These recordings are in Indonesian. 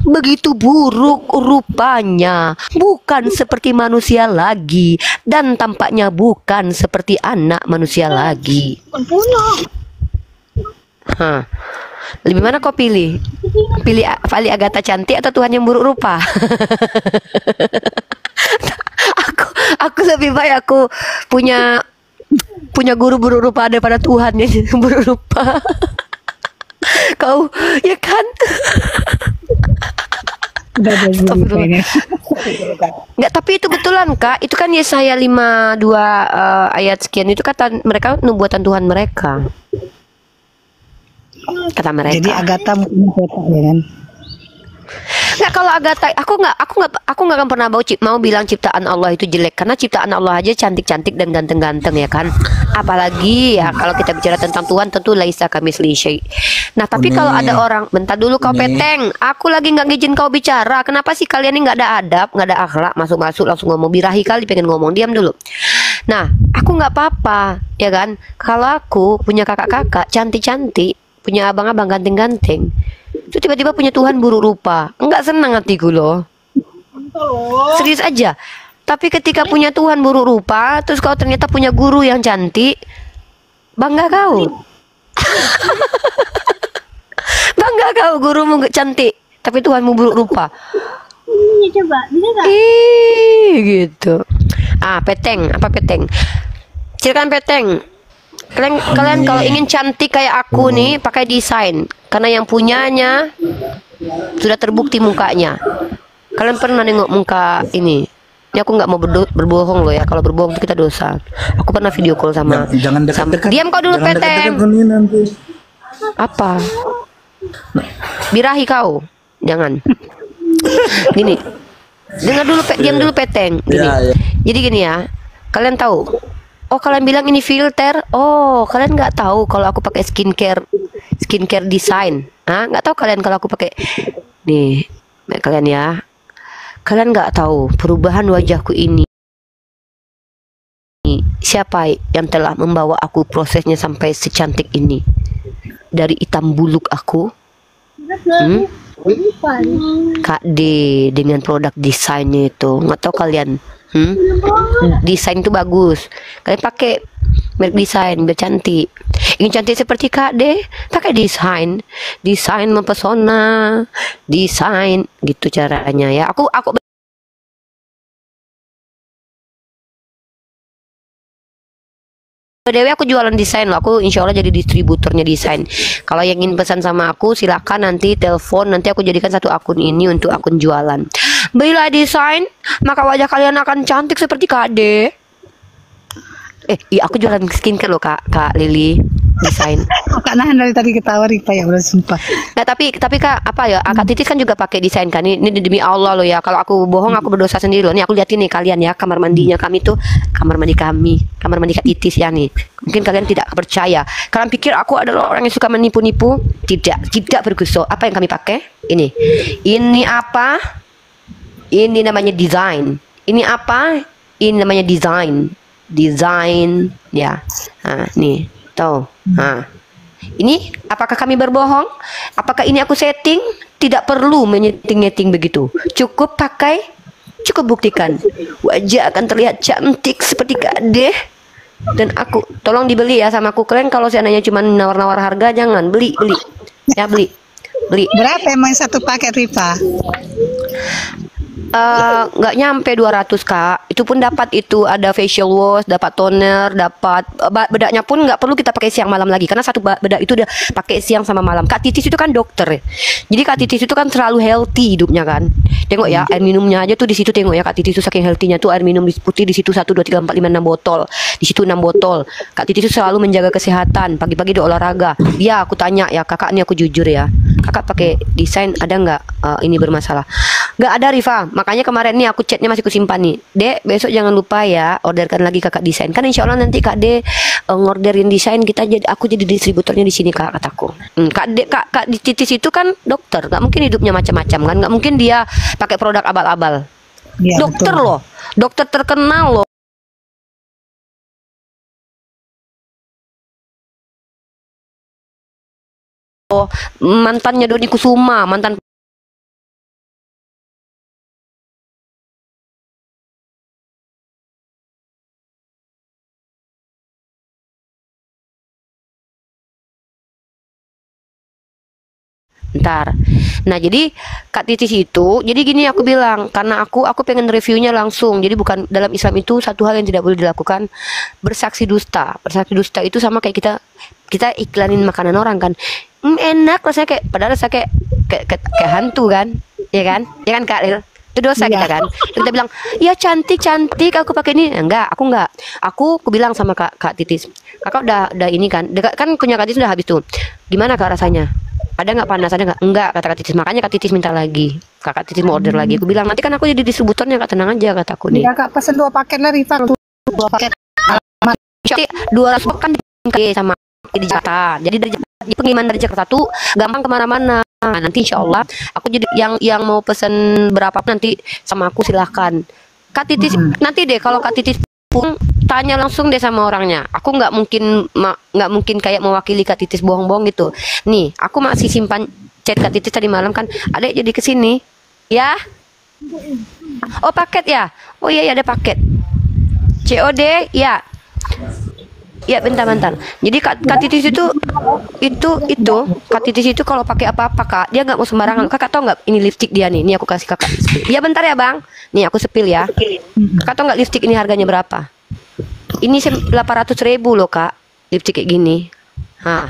Begitu buruk rupanya, bukan seperti manusia lagi, dan tampaknya bukan seperti anak manusia lagi. Hah. Lebih mana kau pilih? Pilih Fali Agatha cantik atau Tuhan yang buruk rupa? aku aku lebih baik aku punya punya guru buruk rupa daripada Tuhan yang buruk rupa. Kau ya kan? Udah lupa ini. Nggak, tapi itu betulan Kak. Itu kan Yesaya 52 ayat sekian itu kata mereka nubuatan Tuhan mereka. Kata mereka. Jadi Agatha mungkin petak ya kan? Nggak, kalau Agatha, aku nggak akan pernah mau bilang ciptaan Allah itu jelek, karena ciptaan Allah aja cantik-cantik dan ganteng-ganteng ya kan. Apalagi ya kalau kita bicara tentang Tuhan, tentu laisa kamitslihi syai'. Nah tapi kalau ada orang, bentar dulu kau peteng, aku lagi nggak ngizin kau bicara. Kenapa sih kalian ini nggak ada adab, nggak ada akhlak, masuk-masuk langsung ngomong, birahi kali pengen ngomong, diam dulu. Nah aku nggak apa-apa ya kan, kalau aku punya kakak-kakak cantik-cantik, punya abang-abang ganteng-ganteng, itu tiba-tiba punya Tuhan buruk rupa, enggak senang hatiku loh. Serius aja. Tapi ketika punya Tuhan buruk rupa, terus kau ternyata punya guru yang cantik, bangga kau. Bangga kau gurumu cantik, tapi Tuhanmu buruk rupa. Coba, bisa nggak? Gitu. Ah, peteng, apa peteng? Silakan peteng. Kalian kalau ingin cantik kayak aku nih, pakai desain. Karena yang punyanya sudah terbukti mukanya. Kalian pernah nengok muka ini? Ini aku nggak mau berbohong loh ya. Kalau berbohong itu kita dosa. Aku pernah video call sama. Jangan dekat-dekat. Diam kau dulu peteng. Apa? Birahi kau. Jangan. Gini. Dengar dulu, diam dulu peteng. Gini. Jadi gini ya. Kalian tahu? Oh kalian bilang ini filter. Oh kalian nggak tahu kalau aku pakai skincare design. Ah nggak tahu kalian kalau aku pakai nih kalian ya. Kalian nggak tahu perubahan wajahku ini. Siapa yang telah membawa aku prosesnya sampai secantik ini? Dari hitam buluk aku. Kak D dengan produk desainnya itu. Nggak tahu kalian. Desain itu bagus. Kalian pakai merek desain biar cantik. Ingin cantik seperti Kak D, pakai desain. Desain mempesona. Desain gitu caranya ya. Aku Dewi, aku jualan desain loh. Aku insya Allah jadi distributornya desain. Kalau yang ingin pesan sama aku silakan nanti telepon. Nanti aku jadikan satu akun ini untuk akun jualan. Belilah desain, maka wajah kalian akan cantik seperti Kak D. Iya aku jualan skincare loh Kak Lili, desain. Kak nahan dari tadi ketawa Ripa ya udah sumpah. Nah tapi Kak apa ya, Kak Titis kan juga pakai desain kan. Ini demi Allah loh ya. Kalau aku bohong aku berdosa sendiri loh. Nih aku liatin nih kalian ya, kamar mandinya kami tuh, kamar mandi Kak Titis ya nih. Mungkin kalian tidak percaya. Kalian pikir aku adalah orang yang suka menipu-nipu? Tidak bergusok. Apa yang kami pakai? Ini apa? Ini namanya desain. Ini apa? Ini namanya desain ya. Nah nih tahu. Nah ini apakah kami berbohong? Apakah ini aku setting? Tidak perlu menyeting-nyeting begitu. Cukup buktikan. Wajah akan terlihat cantik seperti Kak D. Dan aku tolong dibeli ya sama aku. Kalian kalau seandainya cuma nawar-nawar harga jangan beli. Ya beli. Berapa emang satu paket Ripa? Nggak nyampe 200 Kak. Itu pun dapat itu ada facial wash, dapat toner, dapat bedaknya pun nggak perlu kita pakai siang malam lagi karena satu bedak itu udah pakai siang sama malam. Kak Titis itu kan dokter ya. Jadi Kak Titis itu kan selalu healthy hidupnya kan. Tengok ya air minumnya aja tuh di situ, tengok ya Kak Titis itu saking healthy-nya tuh air minum putih di situ 1 2 3 4 5 6 botol. Di situ 6 botol. Kak Titis itu selalu menjaga kesehatan, pagi-pagi dia olahraga. Ya aku tanya ya Kakak, ini aku jujur ya. Kakak pakai desain ada nggak ini bermasalah? Nggak ada Rifa. Makanya kemarin nih aku chatnya masih kusimpan nih. Dek besok jangan lupa ya orderkan lagi Kakak desain. Kan insya Allah nanti Kak D ngorderin desain, aku jadi distributornya di sini Kak, kataku. Kak Titis itu kan dokter, nggak mungkin hidupnya macam-macam kan, nggak mungkin dia pakai produk abal-abal. Ya, dokter betul. Loh, dokter terkenal loh. Mantannya Doni Kusuma, mantan Ntar. Nah jadi Kak Titis itu, jadi gini aku bilang, karena aku pengen reviewnya langsung. Jadi bukan, dalam Islam itu satu hal yang tidak boleh dilakukan, bersaksi dusta. Bersaksi dusta itu sama kayak kita iklanin makanan orang kan. Enak rasanya, kayak padahal rasanya kayak hantu kan, ya kan? Ya kan Kak Lil? Itu dosa Iya. kita kan. Kita bilang, ya cantik aku pakai ini. Aku enggak. Aku bilang sama Kak Titis, kakak udah ini kan, kan punya Kak Titis udah habis tuh. Gimana Kak rasanya? Ada nggak panas? Ada nggak? Enggak, kata Kak Titis. Makanya Kak Titis minta lagi. Kak Titis mau order lagi. Aku bilang, nanti kan aku jadi distributornya, Kak, tenang aja kataku nih. Iya kak, pesen 2 paket lah Rifa. 2 paket. Jadi 200 kan sama di Jakarta. Jadi dari pengiriman dari Jakarta tuh gampang kemana-mana. Nah, nanti insya Allah aku jadi yang mau pesen berapa nanti sama aku silahkan. Kak Titis nanti deh kalau Kak Titis pun tanya langsung deh sama orangnya. Aku nggak mungkin kayak mewakili Kak Titis bohong-bohong gitu. Nih aku masih simpan chat Kak Titis tadi malam kan. Ada jadi kesini ya. Oh paket ya. Oh iya ya ada paket. COD ya. Ya bentar. Jadi Kak Titis itu Kak Titis itu kalau pakai apa-apa Kak, dia nggak mau sembarangan. Kakak tahu nggak ini lipstick dia nih? Ini aku kasih Kakak. Ya bentar ya Bang. Nih aku sepil ya. Kakak tahu nggak lipstick ini harganya berapa? Ini 800.000 loh Kak. Lipstick kayak gini. Hah.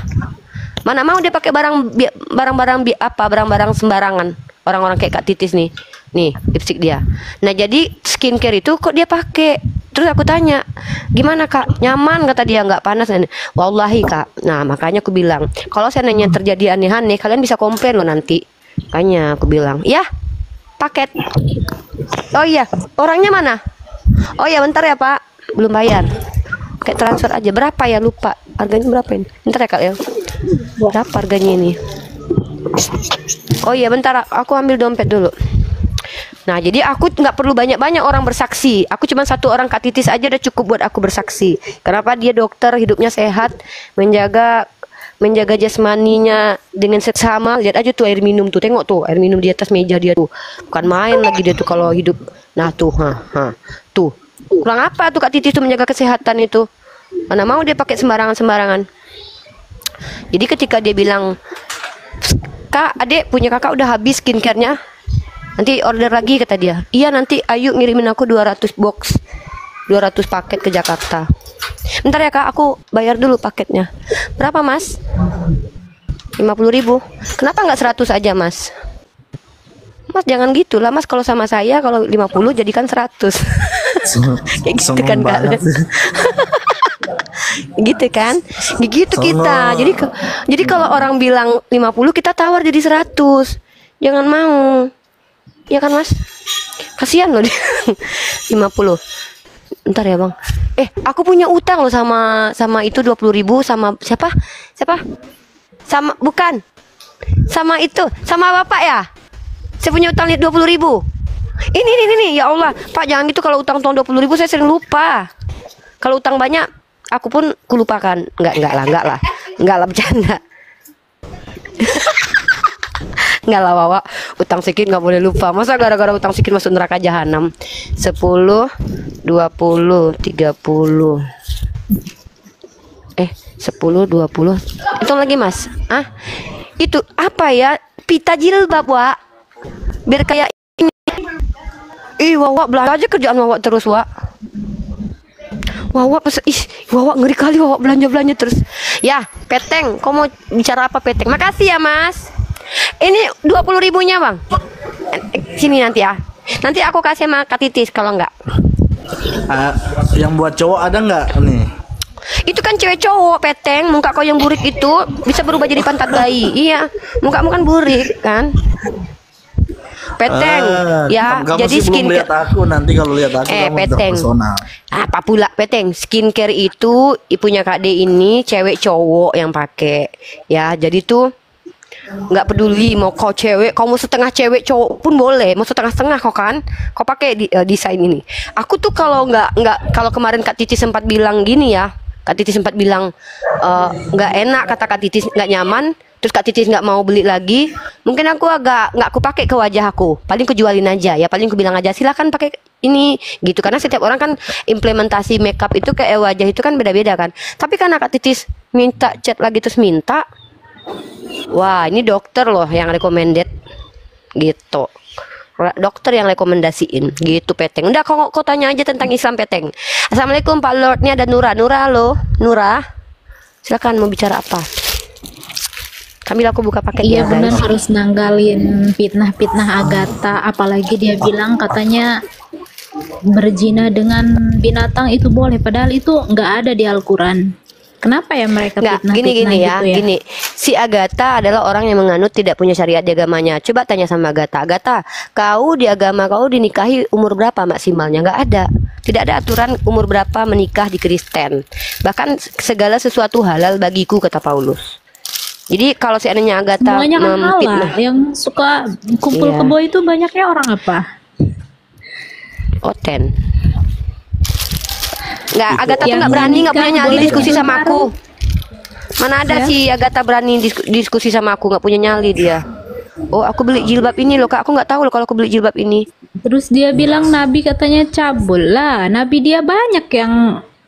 Mana mau dia pakai barang-barang sembarangan. Orang-orang kayak Kak Titis nih. Nih, lipstick dia. Nah, jadi skincare itu kok dia pakai? Terus aku tanya, "Gimana, Kak? Nyaman?" Kata dia, "Nggak panas." Wallahi, Kak. Nah, makanya aku bilang, kalau seandainya terjadi aneh-aneh, kalian bisa komplain loh nanti. Makanya aku bilang, "Ya, paket." Oh iya, orangnya mana? Oh iya, bentar ya, Pak. Belum bayar. Kayak transfer aja. Berapa ya? Lupa. Harganya berapa ini? Bentar ya, Kak ya. Berapa harganya ini? Oh iya, bentar. Aku ambil dompet dulu. Nah, jadi aku nggak perlu banyak-banyak orang bersaksi. Aku cuma 1 orang Kak Titis aja udah cukup buat aku bersaksi. Kenapa? Dia dokter, hidupnya sehat, menjaga jasmaninya dengan seksama. Lihat aja tuh air minum tuh. Tengok tuh air minum di atas meja dia tuh. Bukan main lagi dia tuh kalau hidup. Nah tuh, tuh. Kurang apa tuh Kak Titis tuh menjaga kesehatan itu? Mana mau dia pakai sembarangan. Jadi ketika dia bilang, "Kak, adek punya kakak udah habis skincare-nya. Nanti order lagi," kata dia. "Iya nanti Ayu ngirimin aku 200 box 200 paket ke Jakarta." Bentar ya Kak, aku bayar dulu paketnya. Berapa Mas? 50.000. Kenapa nggak 100 aja Mas? Mas jangan gitulah Mas, kalau sama saya kalau 50 jadikan 100. Kayak gitu kan Kak. Gitu kan? Gitu kita. Jadi kalau orang bilang 50 kita tawar jadi 100. Jangan mau. Ya kan Mas? Kasihan loh dia. 50. Bentar ya Bang. Aku punya utang loh sama itu 20.000 sama siapa? Sama bukan. Sama itu, sama Bapak ya? Saya punya utang 20.000. Ini ya Allah, Pak jangan gitu, kalau utang 20.000 saya sering lupa. Kalau utang banyak aku pun kulupakan. Enggak lah bercanda. Enggak lah Wawa, utang sedikit nggak boleh lupa. Masa gara-gara utang sedikit masuk neraka jahanam. 10, 20, 30. 10, 20. Hitung lagi Mas. Itu apa ya? Pita jilbab, Wak. Biar kayak ini. Wawa belanja aja kerjaan Wawa terus, Wak. Wawa Wawa ngeri kali Wawa belanja terus. Ya, Peteng, kau mau bicara apa Peteng? Makasih ya, Mas. Ini 20.000-nya Bang. Sini nanti ya. Nanti aku kasih sama Kak Titis kalau enggak. Yang buat cowok ada nggak nih? Itu kan cewek cowok Peteng. Muka kau yang burik itu bisa berubah jadi pantat bayi. Iya, mukamu kan burik kan. Peteng, ya kamu jadi sih belum skincare. lihat aku, nanti kalau lihat aku kamu Peteng. terpesona. Apa pula Peteng? Skincare itu ibunya Kak D ini cewek cowok yang pakai. Ya, jadi tuh nggak peduli mau kau cewek, kau mau setengah cewek cowok pun boleh, mau setengah-setengah kau kan, kau pakai desain ini. Aku tuh kalau kalau kemarin Kak Titis sempat bilang gini ya, Kak Titis sempat bilang nggak enak, kata Kak Titis nggak nyaman, terus Kak Titis nggak mau beli lagi, mungkin aku nggak aku pakai ke wajah aku, paling ku jualin aja ya, paling ku bilang aja silakan pakai ini gitu, karena setiap orang kan implementasi makeup itu kayak wajah itu kan beda-beda kan. Tapi karena Kak Titis minta chat lagi terus minta, Wah, ini dokter loh yang recommended gitu. Dokter yang rekomendasiin gitu Peteng. Udah kau tanya aja tentang Islam Peteng. Assalamualaikum Pak Lord, ini ada Nura. Nura halo, Nura. Silakan mau bicara apa? Kamila aku buka paketnya Iya benar, guys. harus nanggalin fitnah-fitnah Agatha. Apalagi dia bilang katanya berzina dengan binatang itu boleh, padahal itu nggak ada di Al-Quran. Kenapa ya mereka Nggak, fitnah-fitnah gini ya, gitu ya? gini. Si Agatha adalah orang yang menganut tidak punya syariat di agamanya. Coba tanya sama Agatha. Agatha, kau di agama kau dinikahi umur berapa maksimalnya? Nggak ada. Tidak ada aturan umur berapa menikah di Kristen. Bahkan segala sesuatu halal bagiku, kata Paulus. Jadi kalau seandainya Agatha Semuanya kan memfitnah, halal. Yang suka kumpul Iya. kebo itu banyaknya orang apa? Oten. Nggak, Agatha tuh Yang nggak berani, nggak punya menikah nyali boleh diskusi sama bareng. aku. Mana ada Ya. sih Agatha berani diskusi sama aku, nggak punya nyali dia. Oh, aku beli jilbab ini loh Kak, aku nggak tahu loh kalau aku beli jilbab ini. Terus dia bilang Nabi katanya cabul lah. Nabi dia banyak yang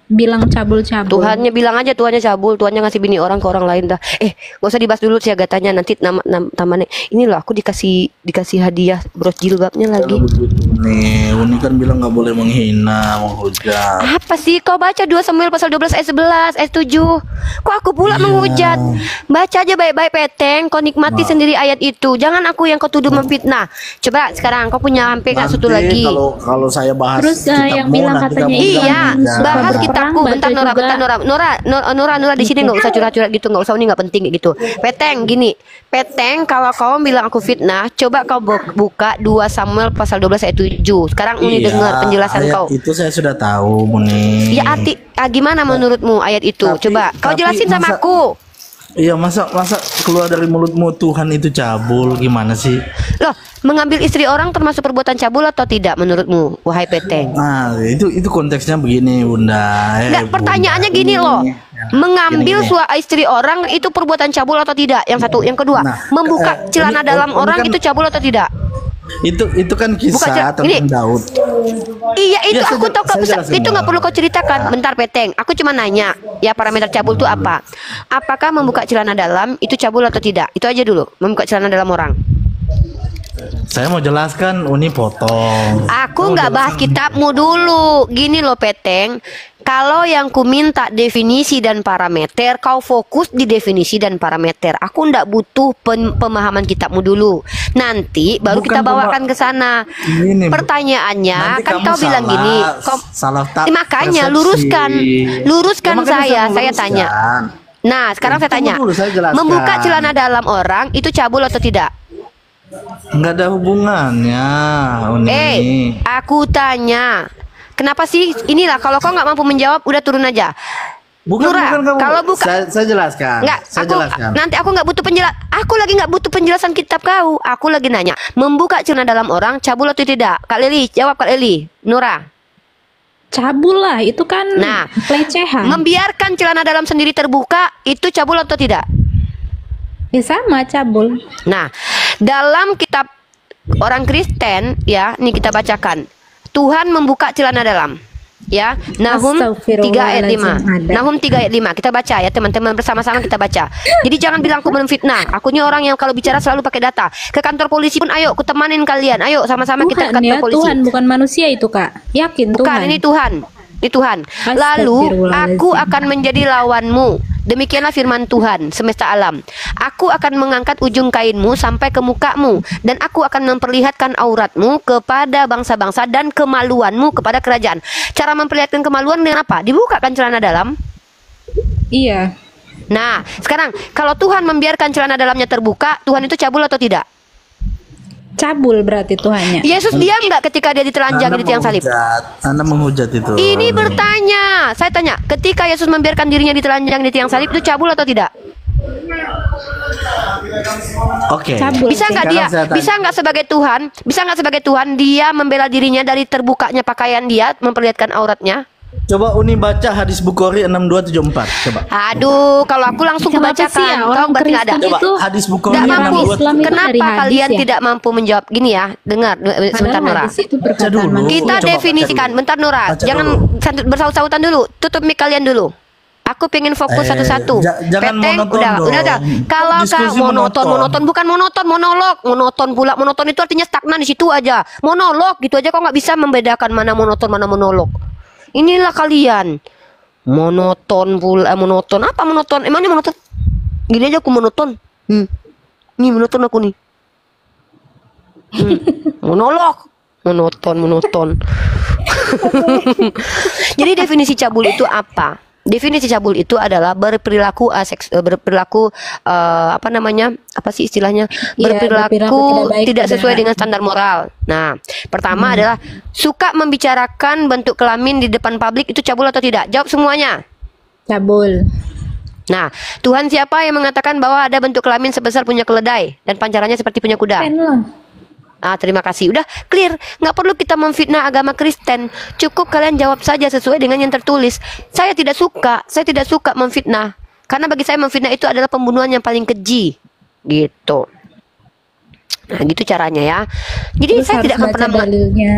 bilang cabul-cabul. Tuhannya bilang aja, Tuhannya cabul, Tuhannya ngasih bini orang ke orang lain dah. Gak usah dibahas dulu sih Agathanya, nanti tamannya. Ini loh aku dikasih hadiah bros jilbabnya lagi. Nih, Uni kan bilang nggak boleh menghina, menghujat. Apa sih kau baca 2 Samuel pasal 12 ayat 11 ayat 7. Kok aku pula Iya. menghujat? Baca aja baik-baik Peteng, kau nikmati sendiri ayat itu. Jangan aku yang kau tuduh memfitnah. Coba sekarang kau punya HP nggak satu lagi? Kalau saya bahas Terus yang kitabmu, bilang nanti katanya kamu Iya, bilang, suka bahas berperang, kitabku. Bentar baca Nora, juga. bentar Nora di sini nggak usah curhat-curhat gitu, nggak usah, ini nggak penting kayak gitu. Peteng gini, Peteng kalau kau bilang aku fitnah, coba kau buka 2 Samuel pasal 12 ayat 7. Sekarang Uni Iya, dengar penjelasan ayat kau. itu saya sudah tahu, Muni. Ya gimana menurutmu ayat itu? Tapi- Coba kau tapi jelasin sama masa- aku. Iya, masa keluar dari mulutmu Tuhan itu cabul, gimana sih? Loh, mengambil istri orang termasuk perbuatan cabul atau tidak menurutmu, wahai Peteng? Nah, itu konteksnya begini, Bunda. Enggak, Bunda. pertanyaannya gini loh. Mengambil Gini. istri orang itu perbuatan cabul atau tidak? Yang satu, yang kedua, Nah, membuka celana ini- dalam ini orang kan- itu cabul atau tidak? Itu kan Bukan, kisah ini- tentang Daud. Iya itu Ya, aku tahu saya jelasin, itu nggak Bang. perlu kau ceritakan. Bentar Peteng, aku cuma nanya ya parameter cabul itu apa? Apakah membuka celana dalam itu cabul atau tidak? Itu aja dulu, membuka celana dalam orang. Saya mau jelaskan, Uni potong. Aku nggak bahas kitabmu dulu. Gini loh Peteng, kalau yang ku minta definisi dan parameter, kau fokus di definisi dan parameter. Aku nggak butuh pemahaman kitabmu dulu. Nanti baru Bukan kita bawakan ke sana. Gini, Bu. Pertanyaannya Nanti kan kamu kau bilang salah- gini, salah makanya persepsi. luruskan Ya, makanya saya meluruskan. tanya. Nah, sekarang saya Tunggu tanya, dulu, saya jelaskan. membuka celana dalam orang itu cabul atau tidak? Nggak ada hubungannya, Uni. Aku tanya, kenapa sih? Inilah kalau kau nggak mampu menjawab, udah turun aja. Nura, kamu. kalau buka- saya jelaskan. Nggak, saya aku jelaskan. nanti aku nggak butuh penjelasan. Aku lagi nggak butuh penjelasan kitab kau. Aku lagi nanya, membuka celana dalam orang cabul atau tidak? Kak Leli, jawab Kak Leli. Nura, Cabul lah, itu kan Nah, pelecehan. membiarkan celana dalam sendiri terbuka itu cabul atau tidak? Ya sama cabul. Nah, dalam kitab orang Kristen ya, nih kita bacakan. Tuhan membuka celana dalam. Ya, Nahum 3 ayat 5. Astagfirullahaladzim, ada. Nahum 3 ayat 5. Kita baca ya, teman-teman, bersama-sama kita baca. Jadi jangan bilang aku menfitnah. Aku ini orang yang kalau bicara selalu pakai data. Ke kantor polisi pun ayo, aku temanin kalian. Ayo sama-sama kita ke Tuhan kantor ya, polisi. Tuhan bukan manusia itu Kak. Yakin Bukan, Tuhan. ini Tuhan. Ini Tuhan. Lalu Astagfirullahaladzim. aku akan menjadi lawanmu. Demikianlah firman Tuhan semesta alam. Aku akan mengangkat ujung kainmu sampai ke mukamu, dan aku akan memperlihatkan auratmu kepada bangsa-bangsa dan kemaluanmu kepada kerajaan. Cara memperlihatkan kemaluan dengan apa? Dibukakan celana dalam. Iya. Nah, sekarang kalau Tuhan membiarkan celana dalamnya terbuka, Tuhan itu cabul atau tidak? Cabul berarti Tuhannya. Yesus diam nggak ketika dia ditelanjang di tiang salib? Anda menghujat itu. Ini Uni. bertanya, saya tanya, ketika Yesus membiarkan dirinya ditelanjang di tiang salib itu cabul atau tidak? Oke. Cabul. Bisa nggak dia? Sekarang saya tanya. Bisa nggak sebagai Tuhan? Bisa nggak sebagai Tuhan dia membela dirinya dari terbukanya pakaian dia, memperlihatkan auratnya? Coba Uni baca hadis Bukhari 6274. Coba. Aduh, kalau aku langsung Kenapa sih kebacakan, ya kau orang berarti nggak ada. Kristen Coba itu hadis Bukhari Nggak Orang mampu. Islam itu dari Kenapa hadis kalian ya? tidak mampu menjawab? Gini ya, dengar sebentar Padahal Nora. hadis itu perkataan dulu. manusia. Kita Coba baca definisikan, dulu. bentar Nora, Baca jangan bersaut-sautan dulu. Tutup mic kalian dulu. Aku pengen fokus satu-satu. Jangan Peteng, monoton udah. dong. Kalau Diskusi monoton bukan monoton, monolog. Monoton pula, monoton itu artinya stagnan di situ aja. Monolog gitu aja, kok nggak bisa membedakan mana monoton mana monolog. Inilah kalian. Monoton pula, monoton. Apa monoton? Emangnya monoton? Gini aja aku monoton. Nih monoton aku nih. Monolog. Monoton. Jadi definisi cabul itu apa? Definisi cabul itu adalah berperilaku apa namanya? Apa sih istilahnya? Iya, berperilaku Tidak tidak sesuai baik dengan standar moral. Nah, pertama adalah suka membicarakan bentuk kelamin di depan publik, itu cabul atau tidak? Jawab semuanya. Cabul. Nah, Tuhan siapa yang mengatakan bahwa ada bentuk kelamin sebesar punya keledai dan pancarannya seperti punya kuda? Keren loh. Terima kasih. Udah clear. Nggak perlu kita memfitnah agama Kristen. Cukup kalian jawab saja sesuai dengan yang tertulis. Saya tidak suka memfitnah. Karena bagi saya memfitnah itu adalah pembunuhan yang paling keji. Gitu. Nah, gitu caranya ya. Jadi Terus saya harus tidak akan baca pernah dalilnya.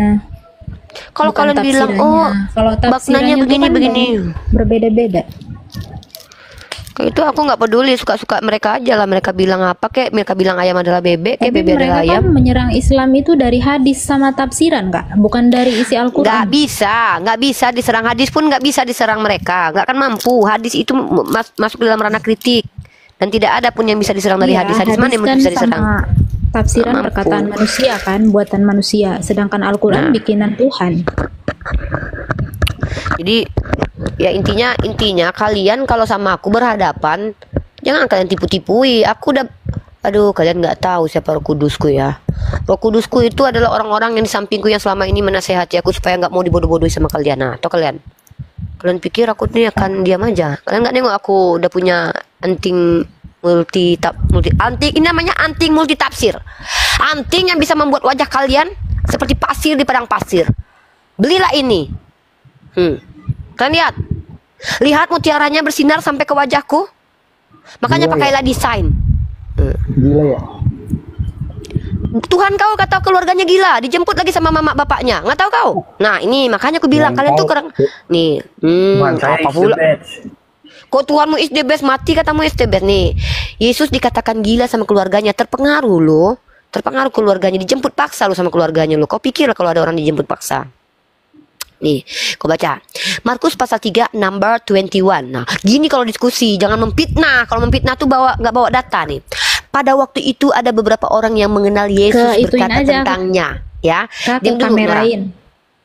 kalau Bukan kalian bilang, tafsirannya. Kalau maknanya tafsirannya itu kan begini. berbeda-beda. Kayak itu aku nggak peduli, suka-suka mereka aja lah. Mereka bilang apa kek, mereka bilang ayam adalah bebek, kayak Tapi bebek mereka adalah ayam. kan menyerang Islam itu dari hadis sama tafsiran, Kak, bukan dari isi Nggak Al-Quran. bisa diserang. Hadis pun nggak bisa diserang mereka, nggak akan mampu. Hadis itu masuk dalam ranah kritik dan tidak ada pun yang bisa diserang dari Iya, hadis. Hadis mana yang kan bisa diserang? sama tafsiran Nggak mampu. perkataan manusia kan, buatan manusia. Sedangkan Al-Quran Nah. bikinan Tuhan. Jadi ya intinya kalian kalau sama aku berhadapan, jangan kalian tipu-tipui. Aku udah, aduh, kalian nggak tahu siapa Roh Kudusku ya. Roh Kudusku itu adalah orang-orang yang di sampingku yang selama ini menasehati aku supaya nggak mau dibodoh-bodohi sama kalian. Nah, atau kalian pikir aku ini akan diam aja? Kalian nggak nengok aku udah punya anting anting, ini namanya anting multi tafsir. Anting yang bisa membuat wajah kalian seperti pasir di padang pasir. Belilah ini. Kalian lihat mutiaranya bersinar sampai ke wajahku. Makanya pakailah desain. Gila ya. Tuhan kau kata keluarganya gila, dijemput lagi sama mama bapaknya. Nggak tahu kau? Nah, ini makanya aku bilang kalian tuh kurang. Nih, apa pula? Kok Tuhanmu is the best, mati katamu is the best nih. Yesus dikatakan gila sama keluarganya, terpengaruh loh. Terpengaruh keluarganya, dijemput paksa lo sama keluarganya lo. Kau pikir kalau ada orang dijemput paksa? Nih, kau baca Markus pasal 3 number 21. Nah, gini kalau diskusi, jangan memfitnah. Kalau memfitnah tuh nggak bawa data nih. Pada waktu itu ada beberapa orang yang mengenal Yesus Ituin berkata aja, tentangnya, ya. Kak, Diam dulu, Nora. kamerain.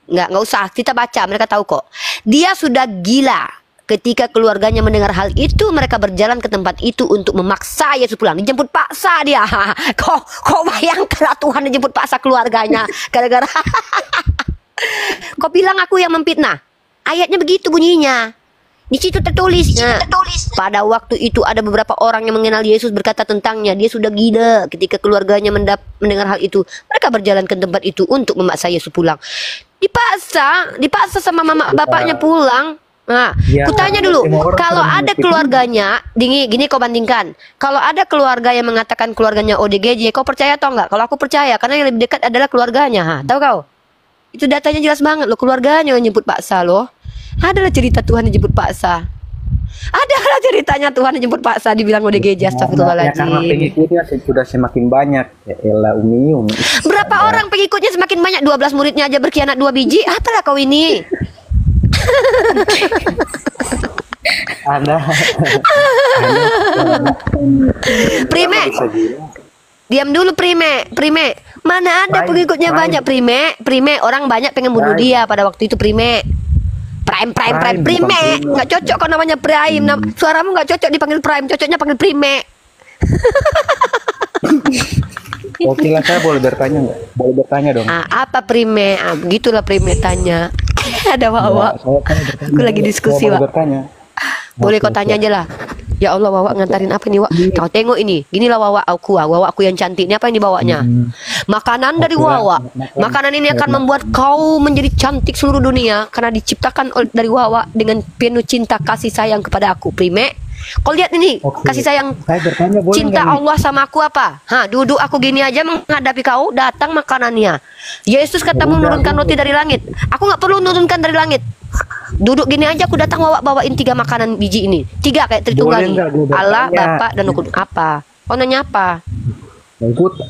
Nggak usah, kita baca, mereka tahu kok. Dia sudah gila. Ketika keluarganya mendengar hal itu, mereka berjalan ke tempat itu untuk memaksa Yesus pulang. Dijemput paksa dia. Kok bayangkan Tuhan dijemput paksa keluarganya gara-gara kau bilang aku yang memfitnah. Ayatnya begitu bunyinya. Di situ tertulis. Pada waktu itu ada beberapa orang yang mengenal Yesus berkata tentangnya, dia sudah gila. Ketika keluarganya mendengar hal itu, mereka berjalan ke tempat itu untuk memaksa Yesus pulang. Dipaksa sama mama bapaknya pulang. Nah, Ya, kutanya dulu, semua orang kalau pernah ada mengikuti. keluarganya, gini kau bandingkan. Kalau ada keluarga yang mengatakan keluarganya ODGJ, kau percaya atau enggak? Kalau aku percaya, karena yang lebih dekat adalah keluarganya. Tahu kau? Itu datanya jelas banget loh, keluarganya yang jemput paksa loh. Adalah cerita Tuhan yang jemput paksa. Adalah ceritanya Tuhan yang jemput paksa dibilang ODGJ, Ya, karena astagfirullahaladzim. pengikutnya sudah semakin banyak. Ya elah, Umi. Berapa orang pengikutnya semakin banyak, 12 muridnya aja berkhianat 2 biji. Apalah kau ini? Anda. Prime, diam dulu Prime. Mana ada pengikutnya banyak Prime, orang banyak pengen bunuh dia pada waktu itu Prime. Prime. Nggak cocok kok namanya Prime. Suaramu nggak cocok dipanggil Prime, cocoknya panggil Prime. Wakilan saya boleh bertanya nggak? Boleh bertanya dong. Apa Prime? Begitulah Prime tanya. Ada Wawa. Saya kan bertanya. Aku lagi diskusi, Saya boleh Wak. bertanya. Boleh kau tanya aja lah. Ya Allah, Wawa ngantarin apa nih, Wak? Kau tengok ini. Ginilah Wawa aku yang cantik. Ini apa yang dibawanya? Makanan dari Wawa. Makanan ini akan membuat kau menjadi cantik seluruh dunia karena diciptakan dari Wawa dengan penuh cinta kasih sayang kepada aku, Prime. Kau lihat ini, Oke. kasih sayang Saya bertanya boleh cinta nggak nih? Allah sama aku apa? Duduk aku gini aja menghadapi kau, datang makanannya. Yesus kata Udah, menurunkan udah. roti dari langit. Aku nggak perlu menurunkan dari langit. Duduk gini aja aku datang bawain 3 makanan biji ini. 3 kayak Boleh nggak Tritunggal. gue Allah, bertanya? Bapak dan Hukum. Apa? Kau nanya apa?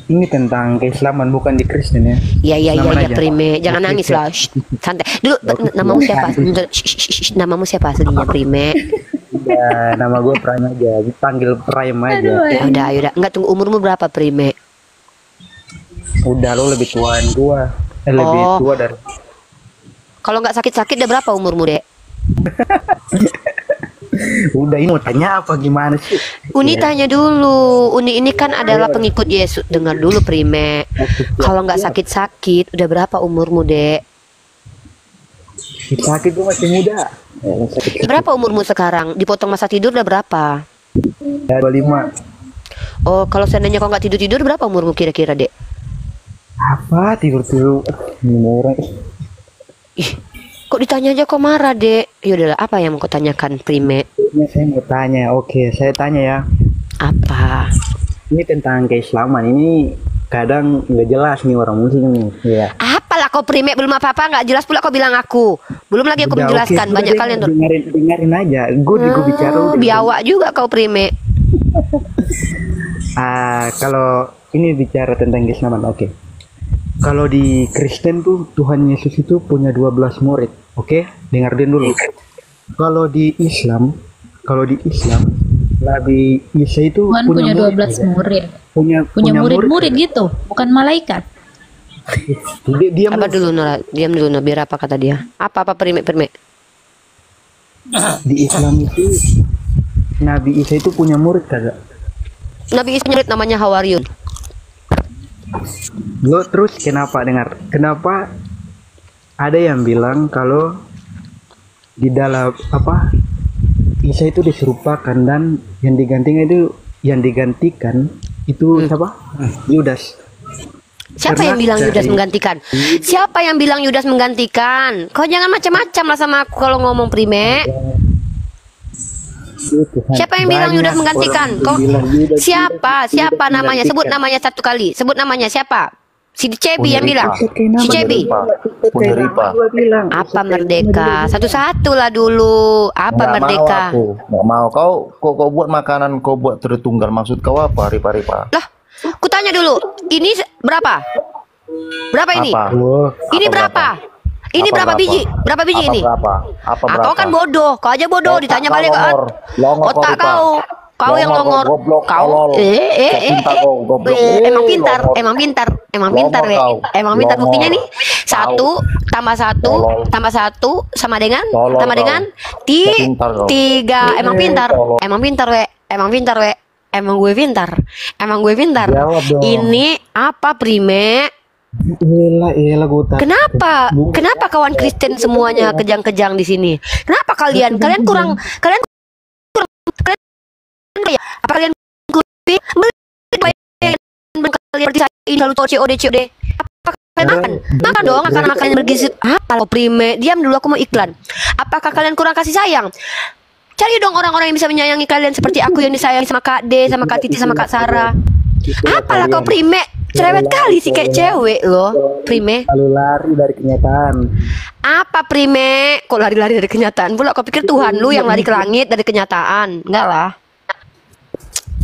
Ini tentang keislaman bukan di Kristen ya. Iya Islaman aja. Prime, jangan nangis lah. Shh, santai. Dulu namamu siapa? Namamu siapa aslinya Prime? Ya, nama gue Prime aja. Dipanggil Prime aja. Ya udah. Enggak, tunggu, umurmu berapa Prime? Udah lo lebih tuaan gue. Lebih Oh. tua dari. Kalau nggak sakit-sakit udah berapa umurmu, Dek? Udah ini mau tanya apa gimana sih? Uni tanya dulu. Uni ini kan adalah pengikut Yesus. Dengar dulu Prime. Kalau nggak sakit-sakit udah berapa umurmu, Dek? Sakit gue masih muda. Sakit Berapa umurmu sekarang? Dipotong masa tidur udah berapa? 25. Oh, kalau seandainya kau nggak tidur-tidur berapa umurmu kira-kira, Dek? Apa tidur dulu? Ini orang. Ih, kok ditanya aja kok marah, Dek? Yaudahlah, apa yang mau kau tanyakan, Prime? Ini saya mau tanya. Oke, saya tanya ya. Apa? Ini tentang keislaman. Ini kadang nggak jelas nih orang muslim nih. Iya. Apalah kau Prime, belum apa-apa nggak jelas pula kau bilang aku. Belum lagi aku Udah, menjelaskan. oke, Banyak udah, kalian tuh. dengerin aja. Gue bicara udah. Biawak juga kau Prime. Kalau ini bicara tentang keislaman, oke. Kalau di Kristen tuh Tuhan Yesus itu punya 12 murid, oke? Dengerin dulu. Kalau di Islam Nabi Isa itu Tuhan punya 12 aja. murid. Punya murid-murid gitu, bukan malaikat. Dia Apa dulu Nora? Diam dulu Nora, biar apa kata dia? Apa Prime? di Islam itu Nabi Isa itu punya murid kagak? Nabi Isa murid namanya Hawariyun. Lo terus kenapa ada yang bilang kalau di dalam Isa itu diserupakan dan yang digantikan itu siapa? Yudas. Siapa yang bilang Yudas menggantikan? Siapa yang bilang Yudas menggantikan? Kau jangan macam-macam lah sama aku kalau ngomong Prime. Siapa yang bilang Yudas menggantikan? Kau siapa namanya? Sebut namanya satu kali. Sebut namanya siapa? Si Cebi yang bilang. Si Cebi. Apa Merdeka? Satu-satu lah dulu. Apa Merdeka? Nggak mau. Kau buat makanan, kau buat Tritunggal. Maksud kau apa, Ripa? Lah, ku tanya dulu. Ini berapa? Berapa ini? Apa? Ini berapa? Ini berapa biji? Berapa biji ini? Apa berapa? Kau kan bodoh. Kau aja bodoh. Ditanya balik kan. Otak kau. Kau yang longor. Kau emang pintar. Emang pintar. Buktinya nih 1 tambah 1 tambah 1 sama dengan 3. Emang pintar. Emang gue pintar. Ini apa Prime? Iyalah gue tahu. Kenapa kawan Kristen semuanya kejang-kejang di sini? Kenapa kalian kurang kaya? Apa kalian kurang kalian seperti saya ini selalu tahu COD? Apa kalian makan dong, makan bergizi. Apa lo Prime? Diam dulu, aku mau iklan. Apakah kalian kurang kasih sayang? Cari dong orang-orang yang bisa menyayangi kalian seperti aku yang disayangi sama Kak D, sama Kak Titi, sama Kak Sarah. Apalah kau Prime? Cerewet kali sih kayak cewek loh, Prime. Lalu lari dari kenyataan. Apa Prime? Kok lari-lari dari kenyataan pula? Kau pikir Tuhan lu yang lari ke langit dari kenyataan? Enggak lah.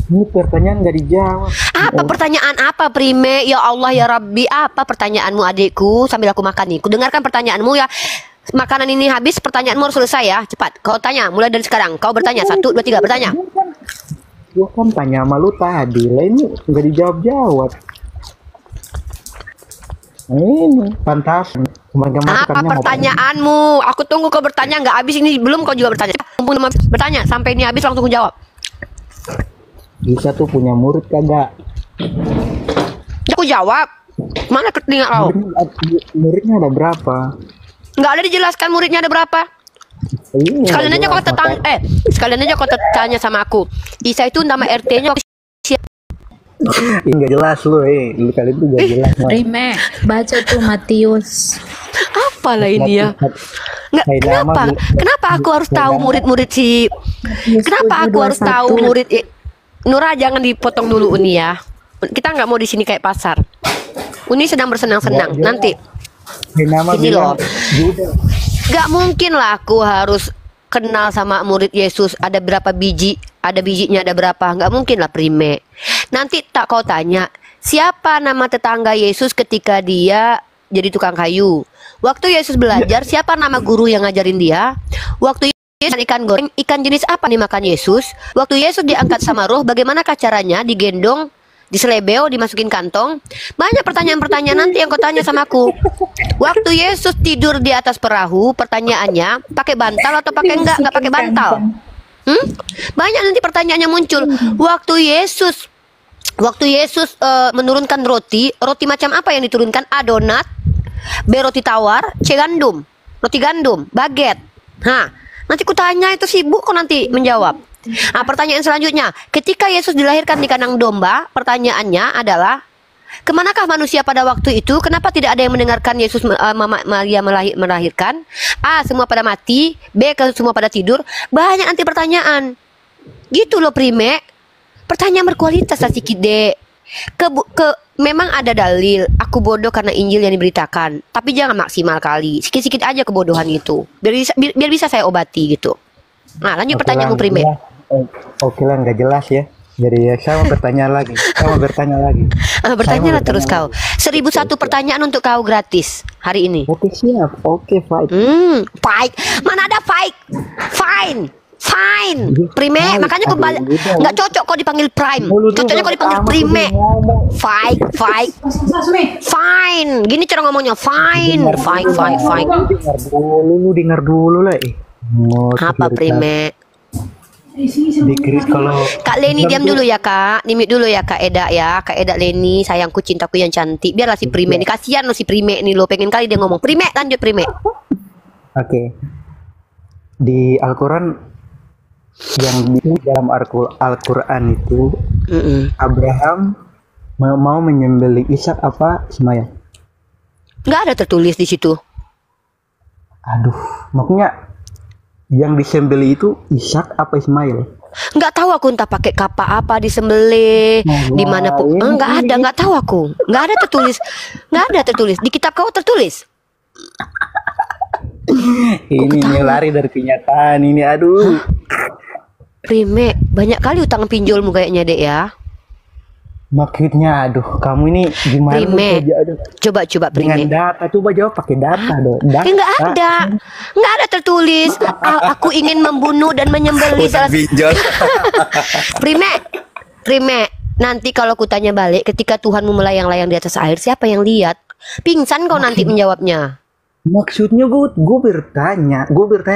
Ini pertanyaan nggak dijawab. Apa pertanyaan apa Prime? Ya Allah ya Rabbi, apa pertanyaanmu adikku? Sambil aku makan nih. Ku dengarkan pertanyaanmu ya. Makanan ini habis, pertanyaanmu harus selesai ya. Cepat, kau tanya. Mulai dari sekarang. Kau bertanya. 1, 2, 3, bertanya. Gua kan tanya sama lu tadi. Lah ini nggak dijawab. Ini pantas. Apa pertanyaanmu? Aku tunggu kau bertanya, nggak habis ini belum kau juga bertanya. Bertanya sampai ini habis langsung ku jawab. Bisa tuh punya murid kagak? Aku jawab. Mana ketinggal kau? Muridnya ada berapa? Nggak ada dijelaskan muridnya ada berapa. Sekalian aja kau sekalian aja kau tanya sama aku. Isa itu nama RT-nya. Nggak jelas lu, lu kali itu nggak jelas. Prime, baca tuh Matius. Apalah ini ya? Nggak, kenapa aku harus tahu murid-murid si? Kenapa aku harus tahu murid? Nura jangan dipotong dulu Uni ya. Kita nggak mau di sini kayak pasar. Uni sedang bersenang-senang. Nanti. Nama ini loh. Gak mungkin lah aku harus kenal sama murid Yesus ada berapa biji, ada bijinya ada berapa. Gak mungkin lah Prime. Nanti tak kau tanya, siapa nama tetangga Yesus ketika dia jadi tukang kayu? Waktu Yesus belajar, siapa nama guru yang ngajarin dia? Waktu Yesus ikan goreng, ikan jenis apa nih makan Yesus? Waktu Yesus diangkat sama roh, bagaimanakah caranya? Digendong, diselebeo, dimasukin kantong. Banyak pertanyaan-pertanyaan nanti yang kau tanya sama aku. Waktu Yesus tidur di atas perahu, pertanyaannya pakai bantal atau pakai enggak pakai bantal? Banyak nanti pertanyaannya muncul. Waktu Yesus menurunkan roti macam apa yang diturunkan? A, donat, B, roti tawar, C, gandum, roti gandum, baget. Nanti ku tanya, itu sibuk kok nanti menjawab. Nah, pertanyaan selanjutnya, ketika Yesus dilahirkan di kandang domba, pertanyaannya adalah, kemanakah manusia pada waktu itu? Kenapa tidak ada yang mendengarkan Yesus Mama Maria melahirkan? A, semua pada mati. B, semua pada tidur. Banyak nanti pertanyaan. Gitu loh Prime. Pertanyaan berkualitas lah sikit dek. Memang ada dalil. Aku bodoh karena Injil yang diberitakan. Tapi jangan maksimal kali. Sikit-sikit aja kebodohan itu. Biar bisa saya obati gitu. Nah, lanjut pertanyaanmu Prime. Oke lah, nggak jelas ya. Jadi saya mau bertanya lagi. Bertanyalah terus kau. 1001 pertanyaan untuk kau gratis hari ini. Oke, siap. Oke, fight. Fight. Mana ada fight? Fine. Prime, makanya kau balik. Nggak cocok kau dipanggil Prime. Cocoknya kau dipanggil Prime. Fight. Fine. Gini cara ngomongnya. Fine. Dengar dulu lah. Apa Prime? Dikris kalau Kak Leni diam dulu ya Kak. Nimit dulu ya Kak Eda ya. Kak Eda Leni, sayangku cintaku yang cantik. Biarlah si Prime ini, kasihan lo si Prime ini lo. Pengen kali dia ngomong. Prime, lanjut Prime. Oke. Di Al-Quran, yang di dalam Al-Quran itu, Abraham mau menyembelih Ishak apa Ismail? Nggak ada tertulis di situ. Aduh, makanya yang disembelih itu Ishak apa Ismail? Nggak tahu aku, entah pakai kapa apa disembelih di mana pun. Nggak tahu aku. Nggak ada tertulis. Di kitab kau tertulis. Ini lari dari kenyataan ini, aduh. Prime, banyak kali utang pinjolmu kayaknya dek ya. Maksudnya, aduh, kamu ini gimana? Prime, coba Prime. Dengan data, coba jawab pakai data dong. Nggak ada tertulis. Aku ingin membunuh dan menyembelih salah. Prime, nanti kalau ku tanya balik, ketika Tuhanmu melayang-layang di atas air, siapa yang lihat? Pingsan kau nanti menjawabnya. Maksudnya gue bertanya